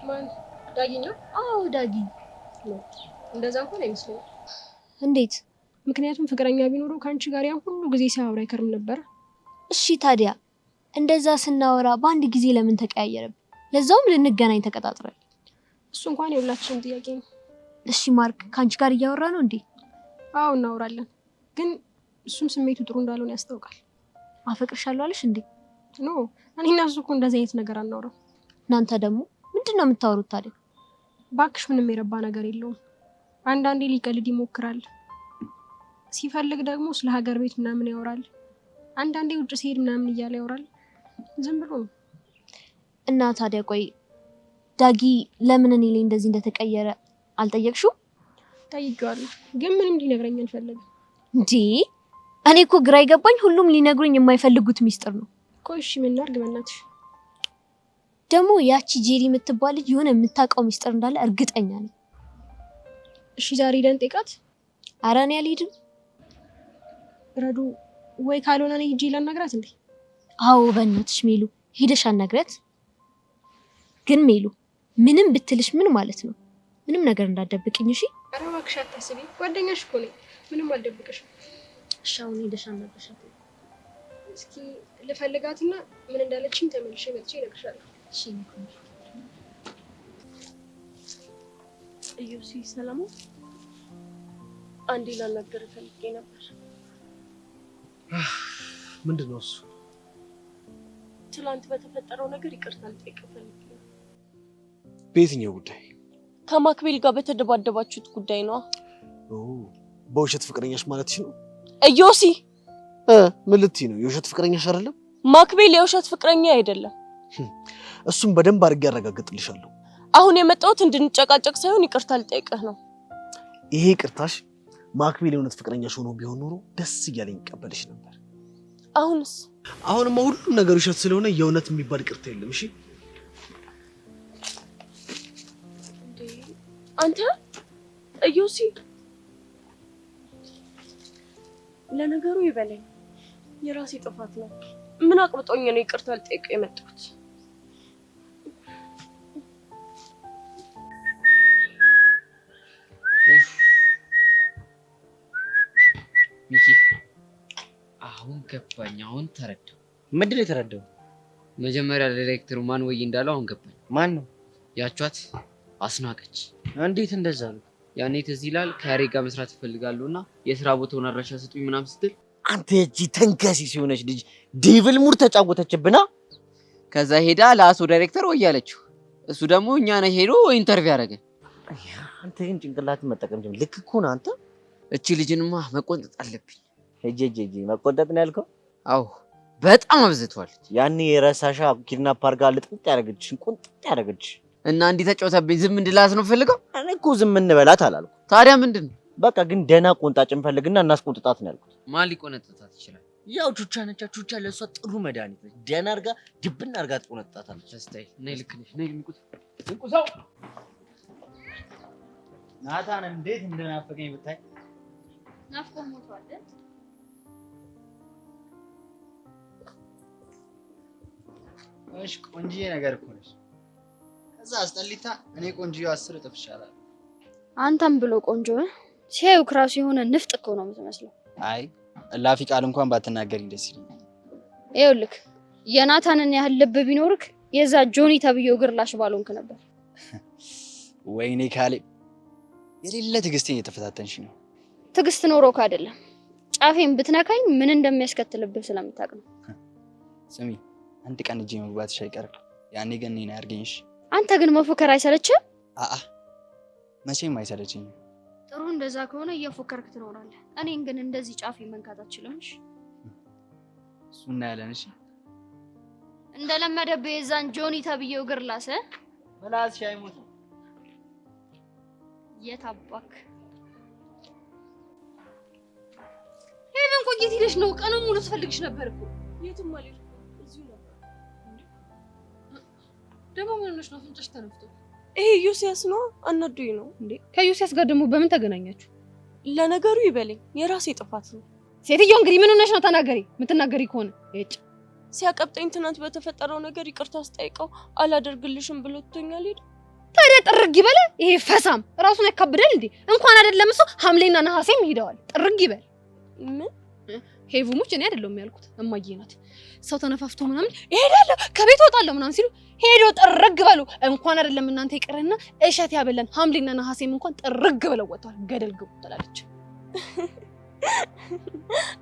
ማን? ዳጊ ነው? አዎ ዳጊ። እንደዛ እንኳን አይመስለኝም። እንዴት? ምክንያቱም ፍቅረኛ ቢኖረው ከአንቺ ጋር ያ ሁሉ ጊዜ ሲያወራ አይከርም ነበር። እሺ ታዲያ እንደዛ ስናወራ በአንድ ጊዜ ለምን ተቀያየረብን? ለዛውም ልንገናኝ ተቀጣጥረን። እሱ እንኳን የሁላችንም ጥያቄ ነው። እሺ ማርክ ከአንቺ ጋር እያወራ ነው እንዴ? አዎ እናወራለን፣ ግን እሱም ስሜቱ ጥሩ እንዳልሆነ ያስታውቃል። አፈቅርሻለሁ አለሽ እንዴ? ኖ እኔና እሱ እኮ እንደዚህ አይነት ነገር አናወራም። እናንተ ደግሞ ምንድነው የምታወሩት ታዲያ? ባክሽ ምንም የረባ ነገር የለውም። አንዳንዴ ሊቀልድ ይሞክራል፣ ሲፈልግ ደግሞ ስለ ሀገር ቤት ምናምን ያወራል። አንዳንዴ ውጭ ሲሄድ ምናምን እያለ ያወራል። ዝም ብሎ ነው። እና ታዲያ ቆይ ዳጊ ለምን እኔ ላይ እንደዚህ እንደተቀየረ አልጠየቅሽው? ጠይቄዋለሁ፣ ግን ምንም ሊነግረኝ አልፈለገም። እንዴ እኔ እኮ ግራ ይገባኝ። ሁሉም ሊነግሩኝ የማይፈልጉት ሚስጥር ነው። ቆይ እሺ ምን ላድርግ በእናትሽ? ደግሞ ያቺ ጄሪ የምትባል ልጅ የሆነ የምታውቀው ሚስጥር እንዳለ እርግጠኛ ነኝ። እሺ ዛሬ ሄደን ጠይቃት። ኧረ እኔ አልሄድም። ረዱ ወይ ካልሆነ እኔ ሂጂ ላናግራት እንዴ? አዎ በእናትሽ ሜሉ ሄደሽ አናግረት። ግን ሜሉ ምንም ብትልሽ ምን ማለት ነው? ምንም ነገር እንዳትደብቅኝ እሺ? ኧረ እባክሽ አታስቢ፣ ጓደኛሽ እኮ ነኝ። ምንም አልደብቅሽም። እሺ አሁን ሄደሽ አናግረሻት። እስኪ ልፈልጋትና ምን እንዳለችኝ ተመልሼ መጥቼ እነግርሻለሁ። እሺ እዩሲ ሰላም፣ አንዴ ላናገር ፈልጌ ነበር። ምንድነው እሱ? ትላንት በተፈጠረው ነገር ይቅርታ ልጠይቅ ፈልጌ ነው። በየትኛው ጉዳይ? ከማክቤል ጋር በተደባደባችሁት ጉዳይ ነው። በውሸት ፍቅረኛሽ ማለትሽ ነው? እዮሲ ምን ልትይ ነው? የውሸት ፍቅረኛሽ አይደለም? ማክቤል የውሸት ፍቅረኛ አይደለም። እሱም በደንብ አድርጌ ያረጋግጥልሻለሁ። አሁን የመጣሁት እንድንጨቃጨቅ ሳይሆን ይቅርታ ልጠይቅህ ነው። ይሄ ይቅርታሽ ማክቤል የእውነት ፍቅረኛሽ ሆኖ ቢሆን ኖሮ ደስ እያለኝ ይቀበልሽ ነበር። አሁንስ? አሁንማ ሁሉም ነገር ውሸት ስለሆነ የእውነት የሚባል ይቅርታ የለም። እሺ አንተ እዮሲ፣ ለነገሩ ይበለኝ፣ የራሴ ጥፋት ነው። ምን አቅብጦኝ ነው ይቅርታ ልጠይቅ የመጣሁት? ሚኪ አሁን ገባኝ፣ አሁን ተረዳው። ምንድን ነው የተረዳው? መጀመሪያ ለዳይሬክተሩ ማን ወይ እንዳለው አሁን ገባኝ። ማን ነው? ያቿት አስናቀች። እንዴት እንደዛ ነው? ያኔ ትዝ ይላል ከያሬድ ጋር መስራት እፈልጋለሁና የስራ ቦታውን አድራሻ ስጡኝ ምናምን ስትል አንተ እጂ ተንከሲስ የሆነች ልጅ ዴቪል ሙድ ተጫወተችብና ከዛ ሄዳ ለአቶ ዳይሬክተር ወይ ያለችው። እሱ ደግሞ እኛ ነህ ሄዶ ኢንተርቪው ያደረገ። አንተ ግን ጭንቅላትን መጠቀም ጀምር። ልክ እኮ ነው አንተ። እቺ ልጅንማ መቆንጠጥ አለብኝ። ሄጄ መቆንጠጥ ነው ያልከው? አዎ በጣም አብዝቷል። ያኔ የረሳሻ ኪድናፕ አድርጋ ልጥጥ ያደረገችሽን ቁንጥጥ ያደረገችሽ እና እንዲህ ተጫውተብኝ ዝም እንድላት ነው ፈልገው? እኔ እኮ ዝም እንበላት አላልኩ። ታዲያ ምንድን ነው? በቃ ግን ደህና ቆንጣጭ እንፈልግና እናስቆንጥጣት ነው ያልኩት። ማን ሊቆነጥጣት ይችላል? ያው ቹቻ ነች። ቹቻ ለእሷ ጥሩ መድኃኒት ነች። ደህና አድርጋ ድብና አድርጋ ትቆነጥጣታለች። አስታይ ነይ፣ ልክ ነሽ። ነይ ልንቁት። እንቁሰው ናታን እንዴት እንደናፈቀኝ ብታይ። ናፍቆ ሞቷል። እሺ ቆንጆዬ ነገር እኮ ነሽ። ከዛ አስጠሊታ እኔ ቆንጆዬው 10 እጥፍ ይሻላል። አንተም ብሎ ቆንጆ ሲያዩ ክራሱ የሆነ ንፍጥ እኮ ነው የምትመስለው። አይ እላፊ ቃል እንኳን ባትናገሪኝ ደስ ይለኛል። ይኸውልህ የናታንን ያህል ልብ ቢኖርክ የዛ ጆኒ ተብዬው እግር ላሽ ባልሆንክ ነበር። ወይኔ ካሌብ የሌለ ትዕግስቴን እየተፈታተንሽ ነው። ትዕግስት ኖሮክ አይደለም ጫፌን ብትነካኝ ምን እንደሚያስከትልብህ ስለምታውቅ ነው። ስሚ አንድ ቀን እጄ መግባትሽ አይቀርም። ያኔ ግን እኔን አያርገኝሽ። አንተ ግን መፎከር አይሰለችም? አአ መቼም አይሰለችኝም። ጥሩ እንደዛ ከሆነ እየፎከርክ ትኖራለህ። እኔን ግን እንደዚህ ጫፌ መንካት አትችልም። እሺ እሱ እናያለን። እሺ እንደለመደብህ የዛን ጆኒ ተብዬው እግር ላሰ ምላስሽ አይሞት። የታባክ ሄቨን ቆየት ሄደሽ ነው? ቀኑን ሙሉ ትፈልግሽ ነበር እኮ። የትም አልሄድኩም፣ እዚሁ ነበር። ደግሞ ምን ሆነሽ ነው? ፍንጭሽ ተነፍቶ። ይሄ ዮሲያስ ነው፣ አናዶኝ ነው እንዴ? ከዮሲያስ ጋር ደግሞ በምን ተገናኛችሁ? ለነገሩ ይበለኝ፣ የራሴ ጥፋት ነው። ሴትዮ እንግዲህ ምን ሆነሽ ነው? ተናገሪ። የምትናገሪ ከሆነ እጭ ሲያቀብጠኝ ትናንት በተፈጠረው ነገር ይቅርታ አስጠይቀው አላደርግልሽም ብሎ ትቶኛል። ሄደ። ታዲያ ጥርግ ይበለ። ይሄ ፈሳም ራሱን ያካብዳል እንዴ? እንኳን አይደለም እሱ ሐምሌና ነሐሴም ሄደዋል። ጥርግ ይበል። ምን ሄቭሙች እኔ አይደለም ያልኩት እማዬ ናት። ሰው ተነፋፍቶ ምናምን እሄዳለሁ ከቤት እወጣለሁ ምናምን ሲሉ ሄዶ ጥርግ በሉ። እንኳን አይደለም እናንተ ይቀርና እሸት ያበላን ሐምሌና ነሐሴም እንኳን ጥርግ ብለው ወጥተዋል። ገደል ግቡ ትላለች።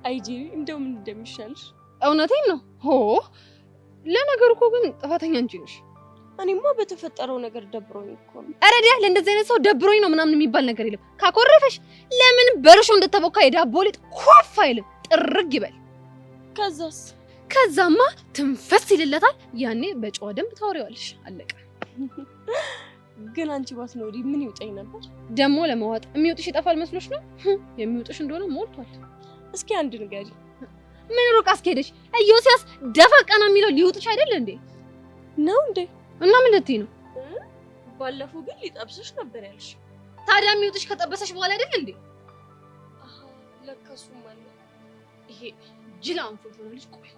አይጂ እንደው ምን እንደሚሻልሽ እውነቴን ነው። ሆ ለነገሩ እኮ ግን ጥፋተኛ እንጂ ነሽ። እኔማ በተፈጠረው ነገር ደብሮኝ እኮ ነው። ኧረ ዲያ ለእንደዚህ አይነት ሰው ደብሮኝ ነው ምናምን የሚባል ነገር የለም። ካኮረፈሽ ለምን በርሾ እንደተቦካ የዳቦ ሊጥ ኮፍ አይልም። ጥርግ ይበል። ከዛስ? ከዛማ ትንፈስ ይልለታል። ያኔ በጨዋ ደንብ ታወሪዋለሽ። አለቀ። ግን አንቺ ባትኖሪ ምን ይውጠኝ ነበር? ደግሞ ለማዋጥ የሚውጥሽ ይጠፋል መስሎሽ ነው? የሚውጥሽ እንደሆነ ሞልቷል። እስኪ አንድ ንገሪ። ምን ሩቅ አስኬደሽ? ኢዮስያስ ደፋ ቀና የሚለው ሊውጥሽ አይደል እንዴ? ነው እንዴ? እና ምን ልትይ ነው? ባለፈው ግን ሊጠብስሽ ነበር ያልሽ። ታዲያ የሚውጥሽ ከጠበሰሽ በኋላ አይደል እንዴ? አሃ ለካሱ ማለት ይሄ ጅላን ፎቶ ነው ልጅ። ቆይ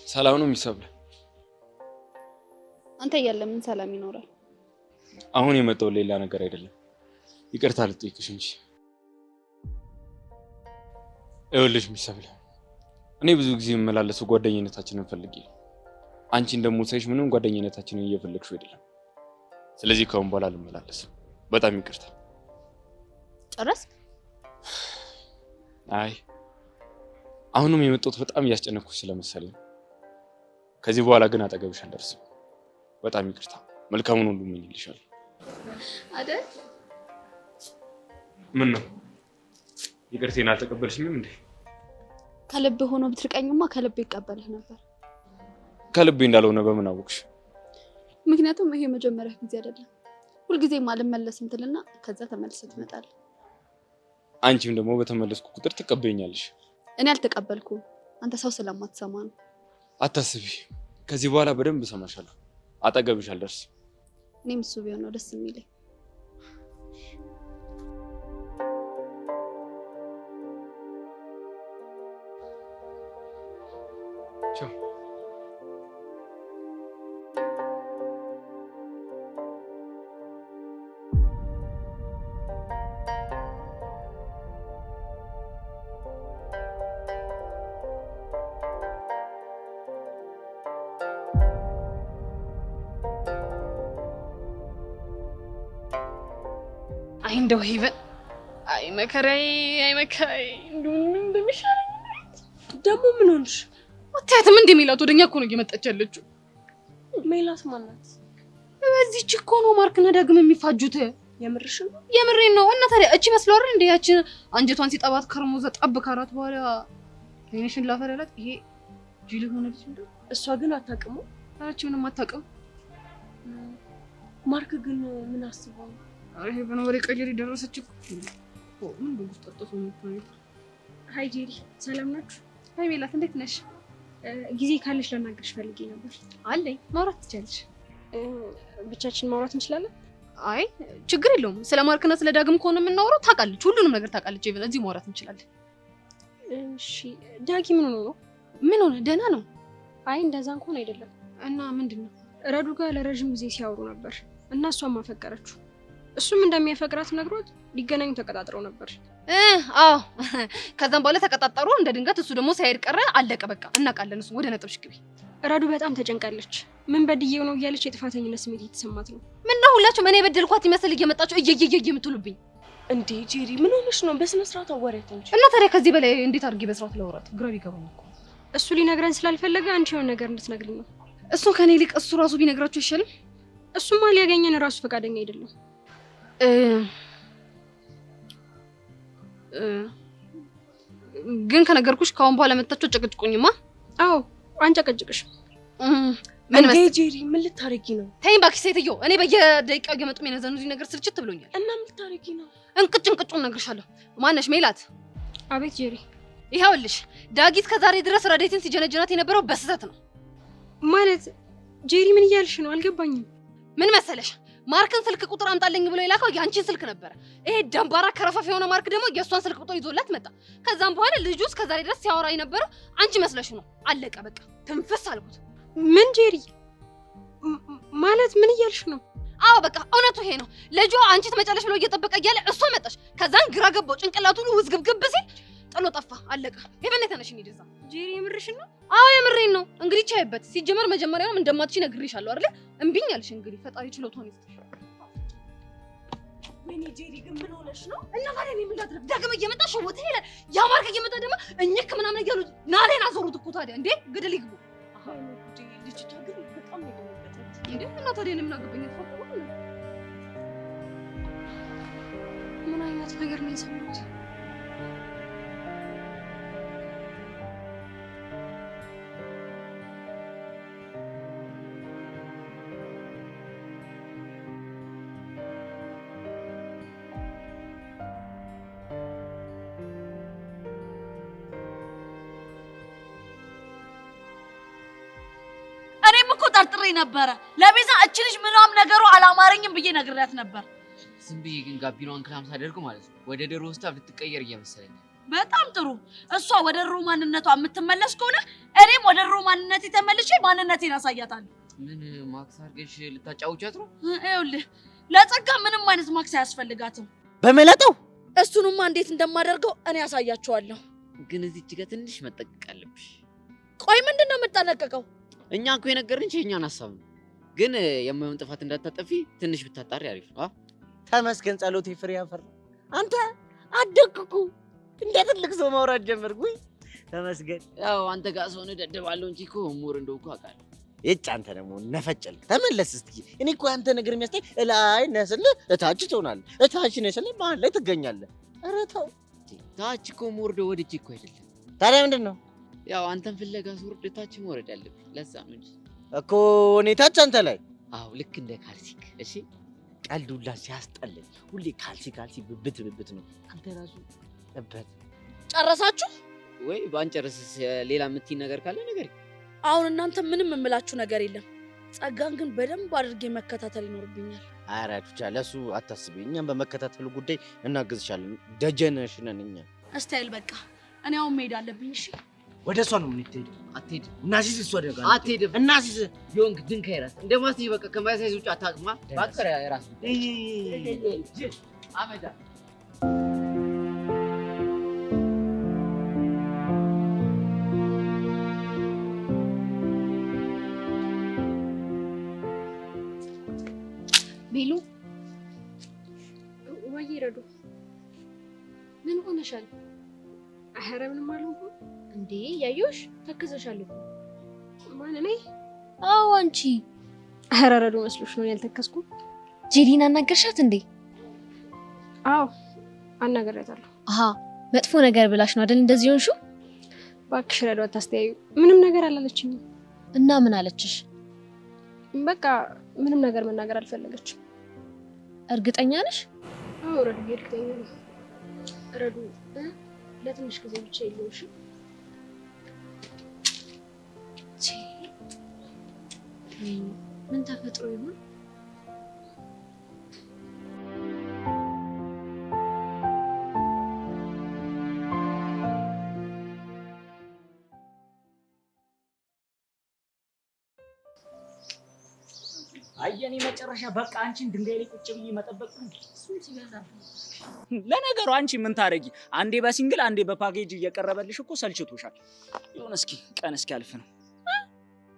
ሰላም ነው የሚሰብለ። አንተ እያለ ምን ሰላም ይኖራል? አሁን የመጣው ሌላ ነገር አይደለም። ይቅርታ ልጠይቅሽ እንጂ ይኸውልሽ የሚሰብለ፣ እኔ ብዙ ጊዜ የምመላለሰው ጓደኝነታችንን ፈልጌ፣ አንቺን ደግሞ ሳይሽ ምንም ጓደኝነታችንን እየፈለግሽው አይደለም። ስለዚህ ከአሁን በኋላ ልመላለስም። በጣም ይቅርታ። ጨረስ? አይ አሁንም የመጣሁት በጣም እያስጨነኩሽ ስለመሰለኝ። ከዚህ በኋላ ግን አጠገብሽ አልደርስም። በጣም ይቅርታ። መልካሙን ሁሉ እመኝልሻለሁ። አይደል? ምን ነው ይቅርቴን አልተቀበልሽኝም እንዴ? ከልብ ሆኖ ብትርቀኝማ ከልብ ይቀበልህ ነበር። ከልቤ እንዳልሆነ በምን አወቅሽ? ምክንያቱም ይሄ መጀመሪያ ጊዜ አይደለም። ሁልጊዜም አልመለስም ትልና ከዛ ተመልሰህ ትመጣለህ። አንቺም ደግሞ በተመለስኩ ቁጥር ትቀበይኛለሽ። እኔ አልተቀበልኩም። አንተ ሰው ስለማትሰማ ነው። አታስቢ። ከዚህ በኋላ በደንብ እሰማሻለሁ። አጠገብሽ አልደርስም። እኔም እሱ ቢሆን ነው ደስ የሚለኝ። ቻው። አይ እንደው ሄቨን፣ አይ መከራዬ፣ አይ መከራዬ፣ እንደው ምን እንደሚሻለኝ ደግሞ ምን ሆንሽ? አታያትም እንደ ሜላት ወደኛ እኮ ነው እየመጣች ያለችው። ሜላት ማናት? በዚህች እኮ ነው ማርክና ዳግም የሚፋጁት። የምርሽ ነው? የምሬን ነው። እና ታዲያ እቺ መስሏል እንዴ ያችን አንጀቷን ሲጠባት ከርሞ ዘጠብ ካራት በኋላ አይነሽን ላፈር ያላት ይሄ ጅል ሆነ ልጅ እንዴ? እሷ ግን አታውቅም። አራች ምንም አታውቅም። ማርክ ግን ምን አስበው? ይሄ በነወሬ ቀየሪ ደረሰች እኮ ምን በጉስ ጠጥቶ ነው። ሃይ ጄሪ፣ ሰላም ናችሁ? ሃይ ሜላት፣ እንዴት ነሽ? ጊዜ ካለሽ ላናግርሽ ፈልጌ ነበር። አለኝ፣ ማውራት ትችያለሽ። ብቻችን ማውራት እንችላለን? አይ ችግር የለውም። ስለ ማርክና ስለ ዳግም ከሆነ የምናወራው ታውቃለች፣ ሁሉንም ነገር ታውቃለች። ይበል እዚህ ማውራት እንችላለን። እሺ ዳጊ ምን ሆኖ ነው? ምን ሆነ? ደህና ነው። አይ እንደዛ እንኳን አይደለም። እና ምንድነው? ረዱ ጋር ለረጅም ጊዜ ሲያወሩ ነበር እና እሷም አፈቀረችው። እሱም እንደሚያፈቅራት ነግሮት ሊገናኙ ተቀጣጥረው ነበር። አዎ ከዛም በኋላ ተቀጣጠሩ። እንደ ድንገት እሱ ደግሞ ሳይሄድ ቀረ። አለቀ በቃ። እናውቃለን። እሱ ወደ ነጥብሽ ግቢ። ረዱ በጣም ተጨንቃለች። ምን በድዬው ነው እያለች የጥፋተኝነት ስሜት እየተሰማት ነው። ምነው ሁላችሁም እኔ በደልኳት ይመስል እየመጣችሁ እየየየ የምትሉብኝ እንዴ? ጄሪ ምን ሆነሽ ነው? በስነ ስርዓት አዋሪያት እንጂ። እና ታዲያ ከዚህ በላይ እንዴት አድርጌ በስርዓት ላወራት? ግራ ቢገባኝ እኮ። እሱ ሊነግረን ስላልፈለገ አንቺ የሆነ ነገር እንድትነግሪኝ ነው። እሱ ከኔ ይልቅ እሱ ራሱ ቢነግራችሁ ይሻላል። እሱማ ሊያገኘን ራሱ ፈቃደኛ አይደለም። ግን ከነገርኩሽ ከአሁን በኋላ መጣችሁ ጨቅጭቁኝማ። አዎ አንጨቀጭቅሽም። ምን መስል ጄሪ ምን ልታረጊ ነው? ተይኝ እባክሽ ሴትዮ። እኔ በየደቂቃው እየመጡ የሚነዘኑኝ ነገር ስልችት ብሎኛል። እና ምን ልታረጊ ነው? እንቅጩን እነግርሻለሁ። ማነሽ? ሜላት። አቤት ጄሪ። ይኸውልሽ ዳጊት ከዛሬ ድረስ ረዴትን ሲጀነጀናት የነበረው በስህተት ነው። ማለት ጄሪ ምን እያልሽ ነው? አልገባኝም። ምን መሰለሽ ማርክን ስልክ ቁጥር አምጣልኝ ብሎ የላከው ያንቺን ስልክ ነበረ። ይሄ ደንባራ ከረፋፍ የሆነ ማርክ ደግሞ የእሷን ስልክ ቁጥር ይዞላት መጣ። ከዛም በኋላ ልጁ እስከዛሬ ድረስ ሲያወራ የነበረው አንቺ መስለሽ ነው። አለቀ በቃ። ትንፍስ አልኩት። ምን ጄሪ ማለት ምን እያልሽ ነው? አዎ በቃ እውነቱ ይሄ ነው። ልጁ አንቺ ትመጫለሽ ብሎ እየጠበቀ እያለ እሷ መጣሽ። ከዛን ግራ ገባው። ጭንቅላቱ ሁሉ ውዝግብግብ ሲል ጥሎ ጠፋ። አለቀ። ሄበኔ ተነሽ እንሂድ እዛ። ጄሪ የምርሽን ነው? አዎ የምሬን ነው። እንግዲህ ቻይበት። ሲጀመር መጀመሪያውም እንደማትሽ ነግሬሻለሁ አይደል? እምቢኝ አልሽ። እንግዲህ ፈጣሪ ችሎታውን ይስጥሽ። ወይኔ ጄሪ ግን ምን ሆነሽ ነው? እና ታዲያ እኔ ምን ላድርግ? ዳግም እየመጣ ሸወተ ይላል። ያ ማርክ እየመጣ ደግሞ እኝክ ምናምን እያሉ ናሌን አዞሩት እኮ። ታዲያ እንዴ ግድል ይግቡ። ልጅቷ ግን በጣም ነው የደነገጠች። እንዴ እና ታዲያ እኔ ምን አገባኝ? ተፈጠሩ ምን አይነት ነገር ነው የሰማሁት? እኔም እኮ ጠርጥሬ ነበረ። ለቤዛ እች ልጅ ምንም ነገሩ አላማረኝም ብዬ ነግሬያት ነበር። ዝም ብዬ ግን ጋቢናዋን ክላም ሳደርግ ማለት ነው ወደ ድሮ ውስጥ ልትቀየር እየመሰለኝ። በጣም ጥሩ። እሷ ወደ ድሮ ማንነቷ የምትመለስ ከሆነ እኔም ወደ ድሮ ማንነቴ ተመልሼ ማንነቴን አሳያታለሁ። ምን ማክስ አድርገሽ ልታጫውቻት ነው? ይኸውልህ ለጸጋ ምንም አይነት ማክስ አያስፈልጋትም። በመለጠው እሱንማ እንዴት እንደማደርገው እኔ ያሳያቸዋለሁ። ግን እዚች ጋር ትንሽ መጠንቀቅ አለብሽ። ቆይ ምንድን ነው የምጠነቀቀው? እኛ እኮ የነገርንሽ የእኛን ሀሳብ ነው። ግን የማይሆን ጥፋት እንዳታጠፊ ትንሽ ብታጣሪ አሪፍ ነው። ተመስገን ጸሎቴ ፍሬ ያፈራ። አንተ አደግኩ እንደ ትልቅ ሰው ማውራት ጀመርኩ። ተመስገን። ያው አንተ ጋር ሰው እደደባለሁ እንጂ እኮ ሞር እንደው እኮ አውቃለሁ። እጭ አንተ ደግሞ ነፈጨልክ። ተመለስ እስኪ። እኔ እኮ አንተ ነገር የሚያስጠኝ ላይ ነስልህ እታች ትሆናለህ፣ እታች ነስልህ መሀል ላይ ትገኛለህ። ኧረ ተው። ታች እኮ ሞርዶ ወድጄ እኮ አይደለም። ታዲያ ምንድን ነው? ያው አንተን ፍለጋ ስወርድ ታች መውረድ አለብኝ። ለዛ ነው እንጂ እኮ እኔ ታች አንተ ላይ። አዎ ልክ እንደ ካልሲክ። እሺ ቀልዱላ ሲያስጠለኝ ሁሌ ካልሲ ብብት ነው። አንተ ራሱ እበት። ጨረሳችሁ ወይ? ባንጨርስስ ሌላ የምትይኝ ነገር ካለ ነገር። አሁን እናንተ ምንም የምላችሁ ነገር የለም። ጸጋን ግን በደንብ አድርጌ መከታተል ይኖርብኛል። ኧረ ብቻ ለሱ አታስቢ። እኛም በመከታተሉ ጉዳይ እናግዝሻለን። ደጀነሽ ነን እኛ። እስታይል በቃ እኔ አሁን መሄድ አለብኝ። እሺ ወደ እሷ ነው የምንሄደው። አትሄድም። እናሲዝ እሷ ደጋ አትሄድም። እናሲዝ ዮንግ ድንካይ ራስ እንደማስይ በቃ ከማይሳይዝ ውጭ አታጥማ። ባከረ ራስ አመዳ ቤሉ ወይ ረዱ ምን ሆነሻል? ኧረ ምንም አልሆንኩም። እንዴ ያዩሽ ተከዘሻል እኮ። ማን እኔ? አዎ አንቺ። ኧረ ረዱ መስሎሽ ነው ያልተከስኩም። ጄሊን አናገርሻት እንዴ? አዎ አናገራታለሁ። አሃ መጥፎ ነገር ብላሽ ነው አይደል እንደዚህ ሆንሽው? እባክሽ ረዱ አታስተያዩ። ምንም ነገር አላለችኝም። እና ምን አለችሽ? በቃ ምንም ነገር መናገር አልፈለገችም። እርግጠኛ ነሽ? አዎ ረዱ እርግጠኛ ነኝ። ረዱ ለትንሽ ጊዜ ብቻ ይለውሽ። ምን ተፈጥሮ ይሆን? አየኔ መጨረሻ በቃ አንቺን ድንጋይ ላይ ቁጭ ብዬ መጠበቅ ነው። እሱም ሲበዛብኝ። ለነገሩ አንቺ ምን ታረጊ? አንዴ በሲንግል አንዴ በፓኬጅ እየቀረበልሽ እኮ ሰልችቶሻል። ይሁን እስኪ ቀን እስኪ አልፍ ነው።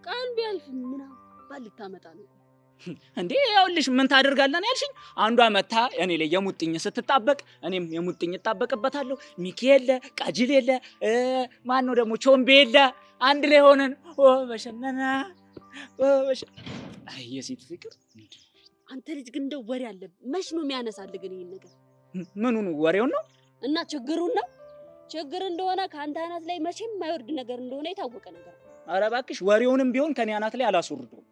ቀን ቢያልፍ ምን አባል ልታመጣ ነው እንዴ? ያውልሽ ምን ታደርጋለን ያልሽኝ? አንዷ መታ እኔ ላይ የሙጥኝ ስትጣበቅ እኔም የሙጥኝ እጣበቅበታለሁ። ሚኪ የለ ቃጅል የለ ማን ነው ደግሞ ቾምቤ የለ አንድ ላይ ሆነን በሸነና አይ የሴት ፍቅር። አንተ ልጅ ግን እንደው ወሬ አለ። መች ነው የሚያነሳልህ ግን ይሄን ነገር? ምኑን ወሬውን ነው? እና ችግሩን ነው? ችግር እንደሆነ ከአንተ አናት ላይ መቼም የማይወርድ ነገር እንደሆነ የታወቀ ነገር። ኧረ እባክሽ ወሬውንም ቢሆን ከኔ አናት ላይ አላስወርደውም።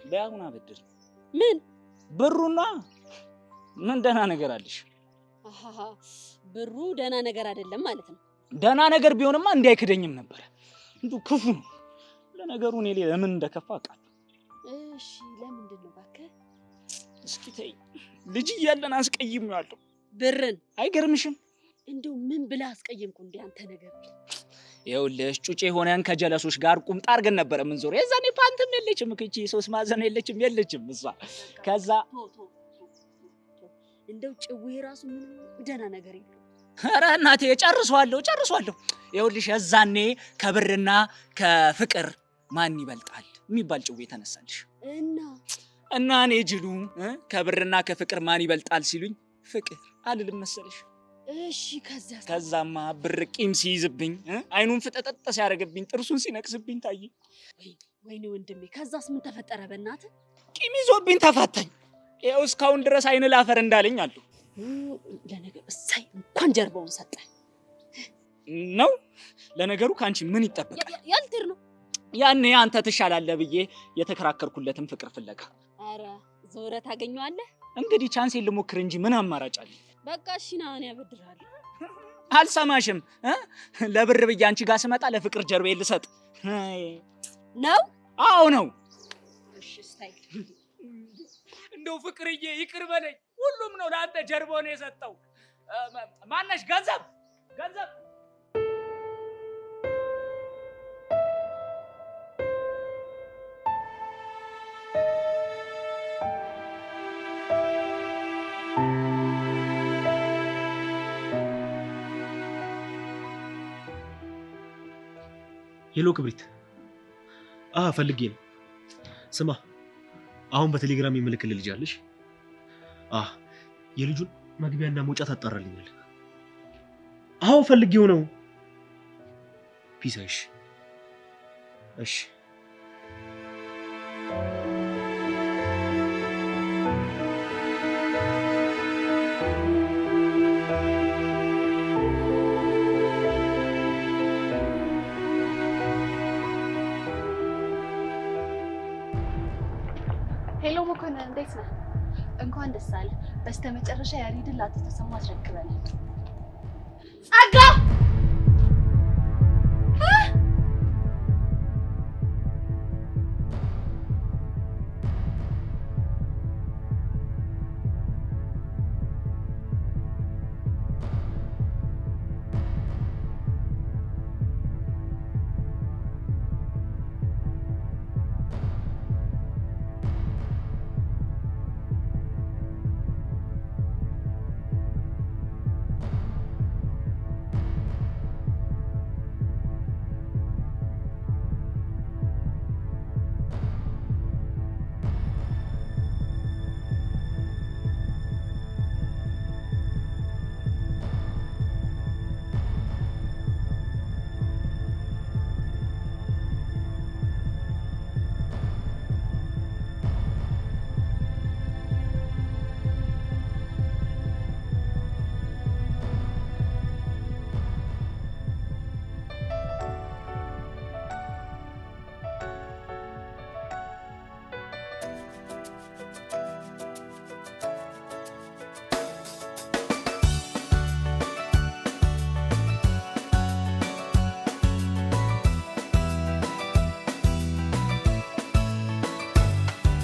በያሁን አበድር። ምን ብሩና ምን ደህና ነገር አለሽ? አሃ ብሩ ደህና ነገር አይደለም ማለት ነው። ደህና ነገር ቢሆንማ እንዳይክደኝም ነበር። እንደው ክፉ ነው። ለነገሩ እኔ ለምን እንደከፋ አውቃለሁ። እሺ ለምንድን ነው እባክህ? እስኪ ተይ። ልጅ እያለን አስቀይሜዋለሁ ብርን። አይገርምሽም? እንደው ምን ብለህ አስቀየምኩ እንዴ አንተ ነገር? ይኸውልሽ ጩጬ ሆነን ከጀለሶች ጋር ቁምጣ አድርገን ነበር የምንዞር። የዛኔ ፓንትም የለችም እቺ 3 ማዕዘን የለችም እሷ። ከዛ እንደው ጭዌ ራሱ ምንም ደህና ነገር የለው። ኧረ እናቴ ጨርሷለሁ። ይኸውልሽ የዛኔ ከብርና ከፍቅር ማን ይበልጣል የሚባል ጭዌ ተነሳልሽ እና እኔ ጅሉ ከብርና ከፍቅር ማን ይበልጣል ሲሉኝ ፍቅር አልልም መሰለሽ። እሺ ከዛማ ብር ቂም ሲይዝብኝ አይኑን ፍጠጠጥ ሲያደርግብኝ ጥርሱን ሲነቅስብኝ ታየ። ወይኔ ወንድሜ ከዛስ ምን ተፈጠረ? በእናትህ ቂም ይዞብኝ ተፋታኝ። ይኸው እስካሁን ድረስ አይን ላፈር እንዳለኝ አሉ። ለነገሩ እሳይ እንኳን ጀርባውን ሰጠ ነው። ለነገሩ ካንቺ ምን ይጠበቃል? ያልትር ነው ያኔ አንተ ትሻላለህ ብዬ የተከራከርኩለትን ፍቅር ፍለጋ። አረ ዞረ ታገኘዋለህ። እንግዲህ ቻንሴን ልሞክር እንጂ ምን አማራጭ አለ? በቃ እሺ ና እኔ አበድርሃለሁ። አልሰማሽም? ለብር ብዬ አንቺ ጋር ስመጣ ለፍቅር ጀርባዬን ልሰጥ ነው? አዎ ነው። እሺ ስታይ እንደው ፍቅርዬ ይቅር በለኝ። ሁሉም ነው ለአንተ ጀርባውን የሰጠው። ማነሽ? ገንዘብ ሄሎ ክብሪት። ፈልጌ ነው። ስማ አሁን በቴሌግራም የምልክልህ ልጅ አለሽ? የልጁን መግቢያና መውጫ ታጣራልኛል። አዎ ፈልጌው ነው። ፒሳሽ እሺ። ሄሎ መኮንን እንዴት ነህ? እንኳን ደስ አለ። በስተመጨረሻ ያሬድን ላንተ ተሰማ አስረክበናል። ጸጋ